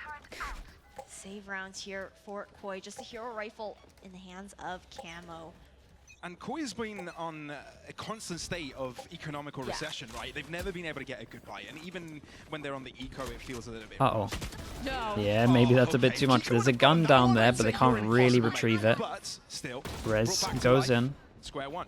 Save rounds here for Koi. Just a hero rifle in the hands of Camo. And Koi has been on a constant state of economical recession, right? They've never been able to get a good buy, and even when they're on the eco, it feels a little bit Uh-oh. No. Yeah, maybe that's a bit okay. too much. Kiko There's a would've gone gun down down, there, I'd but they say can't you're really impossible, retrieve it. But still, Rez brought back to goes life. in. Square one.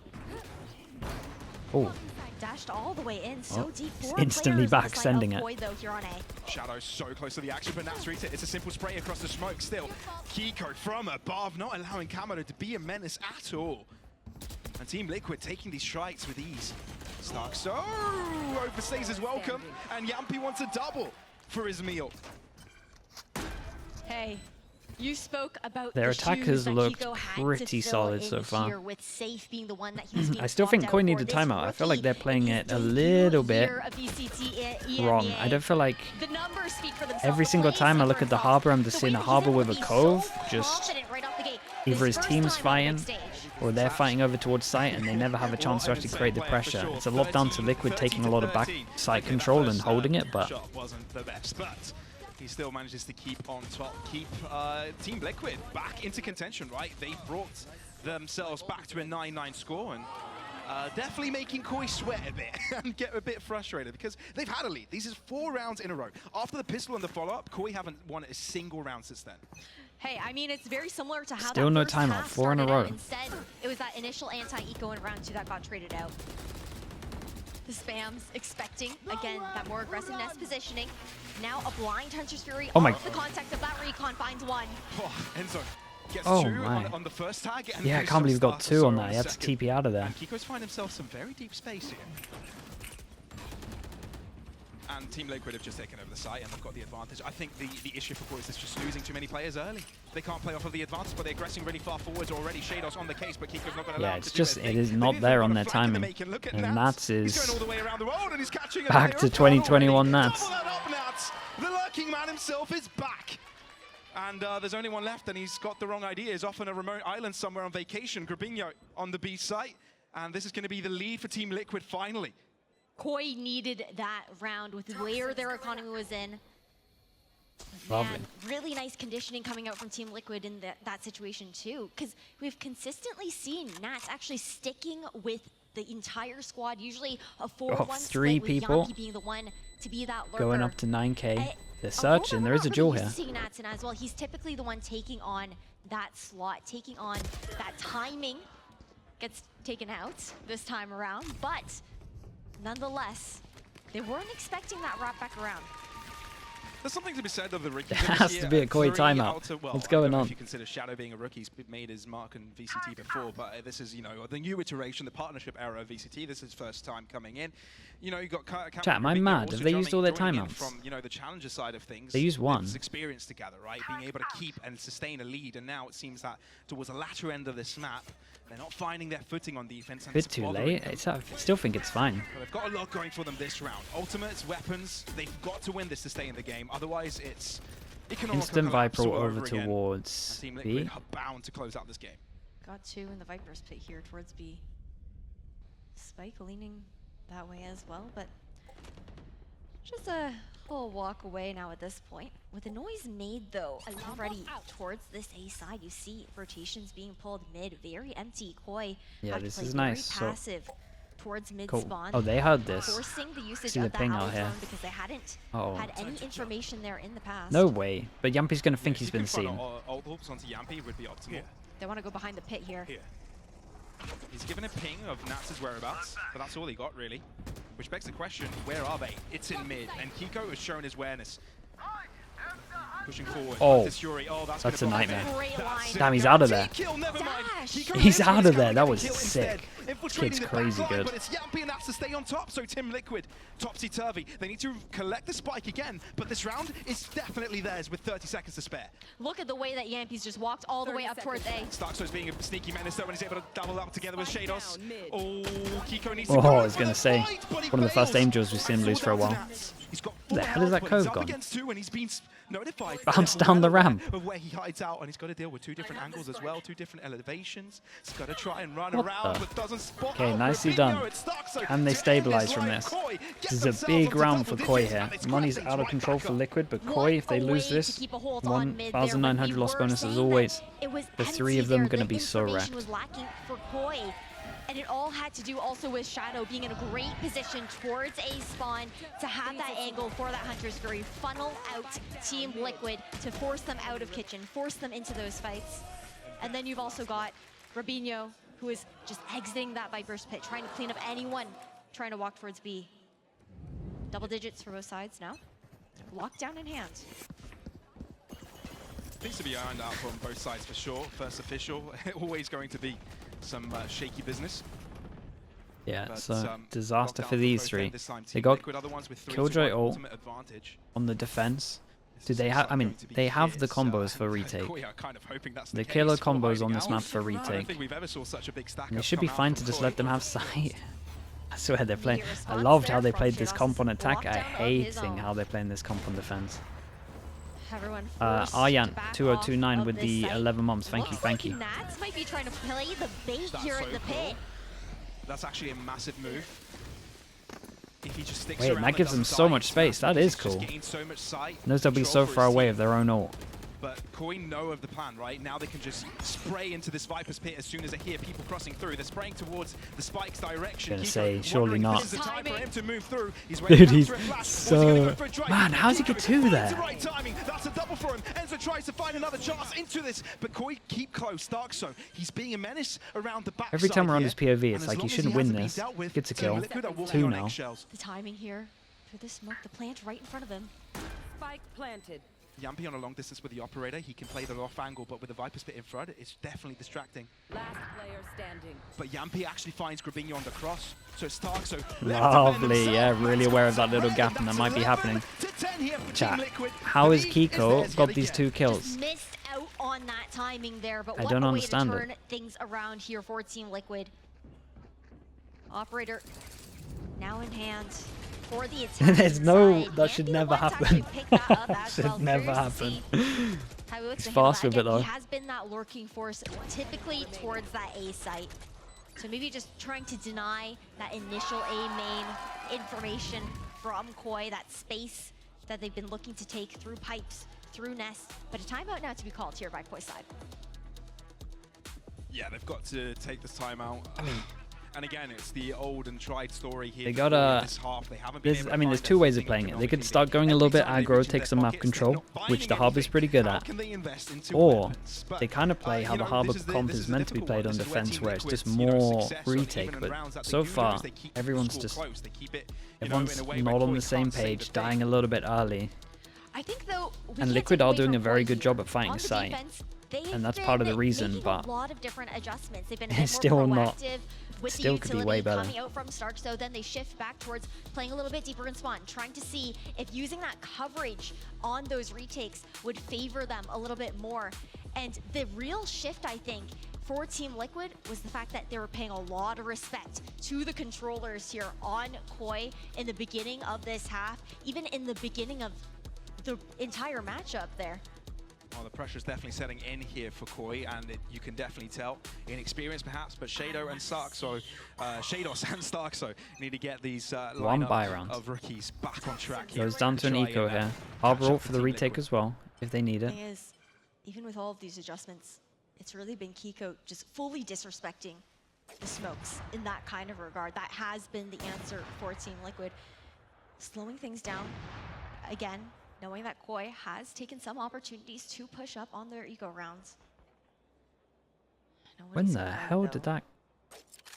Oh, Dashed all the way in, so Oh, deep. it's 4 instantly players on back, the side sending of it. Koi, though, here on A. Shadow so close to the action, but Nats reads it. It's a simple spray across the smoke. Still, Kiko from above, not allowing Kamado to be a menace at all. And Team Liquid taking these strikes with ease. Stark so overstays his welcome, and Yampi wants a double for his meal. Hey, you spoke about Their the attack shoes has that looked Kiko had pretty to solid fill so in far. here, with Safe being the one that he was being I still think swapped Koi out needs a for. This timeout. I feel like rookie they're playing in it his a debut little bit year of VCT wrong. EMEA. I don't feel like The numbers speak for themselves. every The single plays time I speak look for at the themselves. harbor, I'm The just way seeing a that he's harbor able with to a be so cove, just confident right off the gate. either His his first team's time on the big fighting stage. or they're fighting over towards site and they never have a chance to actually create the pressure. It's a lot down to Liquid taking a lot of back site control and holding it, but Shot wasn't the best, but he still manages to keep on top, keep Team Liquid back into contention, right? They brought themselves back to a 9-9 score, and definitely making Koi sweat a bit and get a bit frustrated because they've had a lead. These is 4 rounds in a row. After the pistol and the follow-up, Koi haven't won a single round since then. Hey, I mean, it's very similar to how Still that no first timeout, half 4 in a started out. row. Instead, it was that initial anti-eco in round 2 that got traded out. The spams expecting, again, that more aggressive nest positioning. Now a blind Hunter's Fury. Oh my- All of the context of that recon finds one. Oh, Enzo gets Oh 2 my. on the first tag. And yeah, I finishes can't believe he got Starter 2 on Sora that. He had to second. TP out of there. And Kiko's find himself some very deep space here. And Team Liquid have just taken over the site and they've got the advantage. I think the issue for Koi is just losing too many players early. They can't play off of the advantage, but they're aggressing really far forwards already. Shadows on the case, but Kiko's not going to allow Yeah, him it's to do just, their it thing. is They not need there to on put their a flank in the timing. making. Look at And Nats. Nats He's going all is the way around the world and he's catching a back to 2021 Nats. Double that up, Nats. The lurking man himself is back. And there's only one left, and he's got the wrong idea. He's off on a remote island somewhere on vacation. Grabinho on the B site. And this is going to be the lead for Team Liquid finally. Koi needed that round with where their economy was in. Lovely. Man, really nice conditioning coming out from Team Liquid in that situation too, because we've consistently seen Nats actually sticking with the entire squad. Usually a 4-1 3 split with people Yampi being the one to be that lurker. going up to 9k. A They're role searching. that There we're is a not duel really here. used to seeing Nats in as well. He's typically the one taking on that slot, taking on that timing. Gets taken out this time around, but nonetheless, they weren't expecting that wrap back around. There's something to be said of the rookies. There has to be a Koi timeout. Well, What's I don't going know on? If you consider Shadow being a rookie, he's made his mark in VCT before, but this is, you know, the new iteration, the partnership era of VCT. This is his first time coming in. You know, you got Chat, am I mad? Have they used all their joining in timeouts? From, you know, the challenger side of things. They used one. It's experience together, right? Being able to keep and sustain a lead, and now it seems that towards the latter end of this map, they're not finding their footing on defense. And Bit it's too bothering late. them. I still think it's fine. But they've got a lot going for them this round. Ultimates, weapons, they've got to win this to stay in the game. Otherwise, it's economical Instant collapse Viper all over again. towards And Team Liquid B. are bound to close out this game. Got 2 in the Viper's pit here towards B. Spike leaning that way as well, but just a whole walk away now at this point. With the noise made though, already towards this A side, you see rotations being pulled mid, very empty. Koi Yeah, have to this play is very nice. So passive towards mid cool. spawn. Oh, they heard this. Forcing the usage See of the that ping out out here. zone because they hadn't Uh-oh. had any information there in the past. No way. But Yampi's gonna think If he's you been could find seen. Ult hooks onto Yampi would be optimal. They want to go behind the pit here. Here. He's given a ping of Nats' whereabouts, but that's all he got really. Which begs the question, where are they? It's in mid, and Kiko has shown his awareness. Pushing forward. Oh, This Fury. Oh, that's that's gonna a block him nightmare. in. Great That's line. it. Damn, he's out of there. Kill, never mind. Dash. Kiko He's goes out for of his there. That counter was kill sick. instead. Infiltrating Kid's the crazy backline, good. But it's Yampi and Nats to stay on top, so Team Liquid topsy-turvy. They need to collect the spike again, but this round is definitely theirs with 30 seconds to spare. Look at the way that Yampi's just walked all the way up towards A. Starkso's being a sneaky menace though when he's able to double up together with Shados. Oh, Kiko needs to Oh, go I was for gonna the say, fight, but he one of the first fails. angels we've seen him lose for a Full down while. to Nats. He's got The full hell is that health, but he's cove up gone? against 2 and he's been notified. Bounced They're down the well ramp. aware of where he hides out, and he's got to deal with 2 different angles as well, 2 different elevations. He's got to try and run What around, the? but doesn't spot. Okay, out nicely Rapinho. done. It's Starkso Can they to end stabilize this from line. this? Koi This get is a themselves big onto round double for Koi digits, here. and it's Money's got out of things control right for back Liquid, but What Koi, if they a lose way to this, keep a hold on mid there, when 1,900 we lost were bonus as saying always. that it was The 3 of empty them there, gonna the be so information wrecked. was lacking for Koi. And it all had to do also with Shadow being in a great position towards A spawn to have that angle for that Hunter's Fury, funnel out Team Liquid to force them out of Kitchen, force them into those fights. And then you've also got Robinho, who is just exiting that Viper's Pit, trying to clean up anyone trying to walk towards B. Double digits for both sides now. Lockdown in hand. Things to be ironed out from both sides for sure. First official, always going to be some shaky business. Yeah, But, it's a disaster lockdown for from these both three. ends this time. They Team got Liquid are the ones with 3-2-1 Killjoy ult ultimate advantage. on the defense. Do This they looks have? like I mean, going to be they have his, the combos for retake. Koya are kind of hoping that's The case killer for combos on hiding this out. map for I don't retake. think we've ever saw such a big stack And they up should be come out fine from to just Koya. let them have sight. I swear they're playing. Immediate I response loved there how they from played this Shados' comp on attack. I lockdown of his hating own. how they're playing this comp on defense. Everyone forced Aryan to back 2029 off with of the this site. 11 months. Thank you, Looks thank like you. Nats might be trying to play the bait That's here so in the cool. pit. That's actually a massive move. If he just sticks Wait, around and that and gives them doesn't so die, much space. That he's is just cool. gained so much sight, Knows they'll be control so for far his away team. of their own ult. But Koi know of the plan, right? Now they can just spray into this Viper's Pit as soon as they hear people crossing through. They're spraying towards the Spike's direction. Gonna Kiko say, surely wondering if not. This is the time for him to move through. He's Dude, waiting he's for a flash. so... What's he gonna go for a drive? Man, how's he get Kiko two finds there? the right timing. That's a double for him. Enzo tries to find another chance into this, but Koi keep close. Darkso, he's being a menace around the back. Every time around his POV, and it's as like, long you as shouldn't he win hasn't been this. dealt with, Gets a Team kill. Liquid are walking 2 on now. eggshells. The timing here for the smoke, the plant right in front of him. Spike planted. Yampi on a long distance with the operator. He can play the off angle, but with the Viper's Pit in front, it's definitely distracting. Last player standing. But Yampi actually finds Grabinho on the cross. So it's Darkso. Lovely, yeah, really aware of that little gap, and that might be happening. Chat, how has Kiko got these 2 kills? Just missed out on that timing there, but I what don't a way understand to it. turn things around here for Team Liquid. Operator now in hand for the attack. There's no... inside. That should Yampi never wants to actually happen. pick that up as Should well. never Curious to happen. see how he looks He's to handle fast that. with it, Again, though. He has been that lurking force, typically towards that A site. So maybe just trying to deny that initial A main information from Koi, that space that they've been looking to take through pipes, through nests. But a timeout now to be called here by Koi's side. Yeah, they've got to take this time out. I mean, and again, it's the old and tried story here. They for gotta- this half. They haven't been There's, able I to mean, there's find 2 ways of anything playing it. They economically could start going a Every little bit time they aggro, reach in take their some map pockets, they're control, not which buying the Hub is anything. pretty good How at. can they invest into Or weapons? But, they kind of play how you the know, Harbor this comp this is a meant to be difficult played one. on This is where defense, Team where it's Liquid's, just you know, more success, or retake. even in But rounds that they so do far, lose, they keep the everyone's score just... close. They keep it, you know, Everyone's in a way not where on Koi the same can't say page, the thing. dying a little bit early. I think though, we And can't Liquid take are away doing a from very Koi good here. job at fighting On the sight. defense, they've And that's part of the been reason, making but a lot of different adjustments. They've been a they're bit more still not- proactive with still the could be utility way better. coming out from Stark, so then they shift back towards playing a little bit deeper in spawn, trying to see if using that coverage on those retakes would favor them a little bit more. And the real shift, I think, for Team Liquid was the fact that they were paying a lot of respect to the controllers here on Koi in the beginning of this half, even in the beginning of the entire matchup there. Well, the pressure's definitely setting in here for Koi, and you can definitely tell. Inexperience perhaps, but Shadow and Starkso, Shados and Starkso need to get these One lineup buy round. of rookies back on track here. Goes down to an Try eco and, here. catch Harbor up ult for the Team retake Liquid. as well, if they need it. Thing is, even with all of these adjustments, it's really been Kiko just fully disrespecting the smokes in that kind of regard. That has been the answer for Team Liquid. Slowing things down, again, knowing that Koi has taken some opportunities to push up on their eco rounds. No one When is the gonna win, hell though. did that...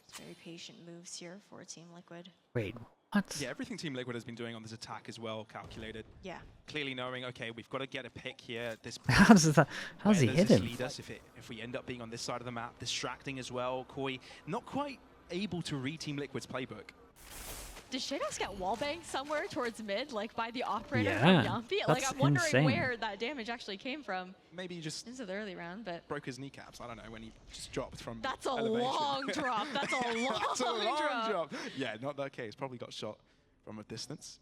It's very patient moves here for Team Liquid. Wait, what? Yeah, everything Team Liquid has been doing on this attack is well calculated. Yeah. Clearly knowing, okay, we've got to get a pick here at this How does that... How's he Where hit does him? this lead us if we end up being on this side of the map, distracting as well. Koi not quite able to read Team Liquid's playbook. Did Shados get wallbanged somewhere towards mid, like by the operator Yeah, from Yampi? Like, that's I'm wondering insane. where that damage actually came from Maybe he just into the early round, but broke his kneecaps. I don't know, when he just dropped from that's a elevation. long drop. That's a long, That's a long drop. drop. Yeah, not that case. Probably got shot from a distance.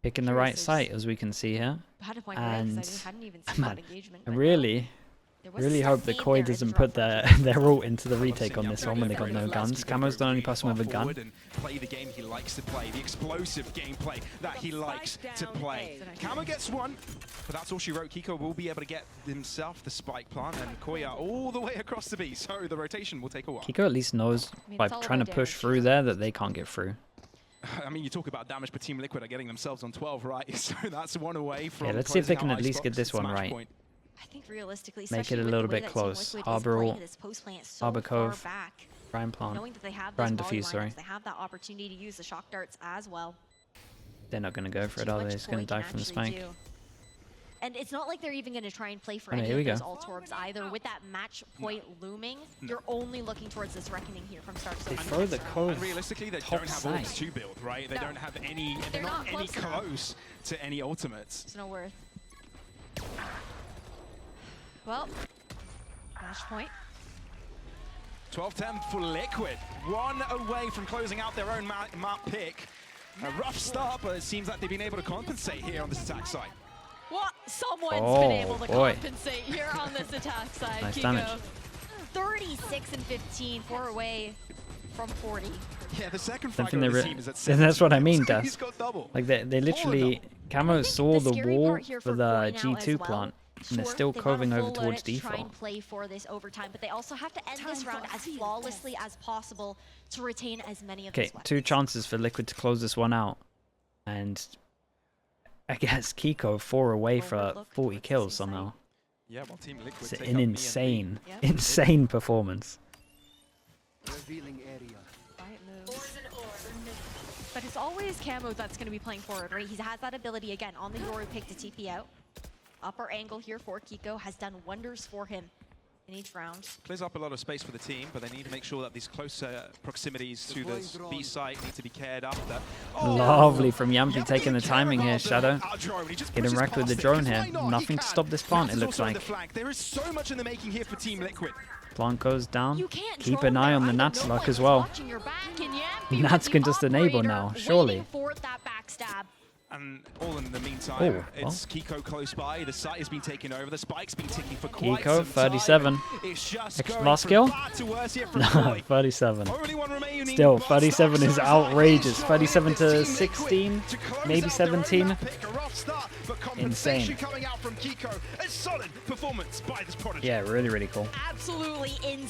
Picking the Curious right if- site, as we can see here. Had a point right, 'cause And I hadn't even seen man, that engagement. but really, There was Really a hope the theme Koi there doesn't interrupt put their ult into the retake on this one when they got no guns. Camo's the only person with a gun. And play the game he likes to play, the explosive gameplay that he likes to play. Camo gets one, but that's all she wrote. Kiko will be able to get himself the spike plant, and Koya all the way across the B, so the rotation will take a while. Kiko at least knows by it's all trying to about push damage. through there that they can't get through. I mean, you talk about damage, but Team Liquid are getting themselves on 12, right? So that's one away from. Yeah, let's see if they closing can out at least Icebox. get this It's a one match right. point. I think realistically, Make it especially a with little the way bit that Team close. Liquid is Arbor playing ult, this post plant so Arbor far Cove, back, Brian Plant. knowing that they have Brian those volley Diffuse, sorry. lineups, they have that opportunity to use the shock darts as well. They're not going to go for it, Too are they? much It's going to Koi die can from the actually spike. do. And it's not like they're even going to try and play for Oh, any here we of those go. alt orbs either. With that match point looming, you're only looking towards this reckoning here from start to They finish. throw the And Cove realistically, they top don't have side. orbs to build, right? They No. don't have any. They're not any close enough. close to any ultimates. It's no worth. Well, match point. 12-10 for Liquid. One away from closing out their own map pick. A rough start, but it seems like they've been able to compensate here on this attack side. What? Someone's Oh, been able to boy. compensate here on this attack side. Nice Kiko. damage. 36 and 15, 4 away from 40. Yeah, the second Something frag they on the re- team is at and that's what I 17, mean, so Def. He's got double. Like they literally, Camo think saw the the scary wall part here for for the Koi now as G2 well, plant, and they're sure, still they've got a coving over full towards load to try default. and play for this overtime, but they also have to end this round as flawlessly as possible to retain as many of Okay, these 2 weapons. chances for Liquid to close this one out, and I guess Kiko 4 away for Overlooked 40 towards kills the C side. somehow. Yeah, well, Team Liquid It's take an up me and insane, Yep. insane performance. Revealing area. Quiet moves. But it's always Camo that's going to be playing forward, right? He has that ability again on the Yoru pick to TP out. Upper angle here for Kiko has done wonders for him in each round. Clears up a lot of space for the team, but they need to make sure that these closer proximities to this B site need to be cared after. Lovely from Yampi taking the timing here, Shadow. Getting Getting wrecked with the drone here. Nothing to stop this plant, it looks like. There is so much in the making here for Team Liquid. Plant goes down. You can't Keep drone an eye there on the either. Nats No luck one's as well. watching your back, and Yampi Nats with can the just enable operator now, surely. waiting for that backstab. And all in the meantime, Oh, it's Kiko close by. The site has been taken over. The spike's been ticking for quite Kiko, some 37. time. It's just Extra going last from skill? bad to worse here from No, Koi. 37. Only one remaining, Still, but 37 Stark is shows outrageous. up. 37 to Team 16, Liquid to close maybe out their own 17. map pick. A rough start, but compensation Insane. coming out from Kiko. A solid performance by this prodigy. Yeah, really, really cool. Absolutely insane.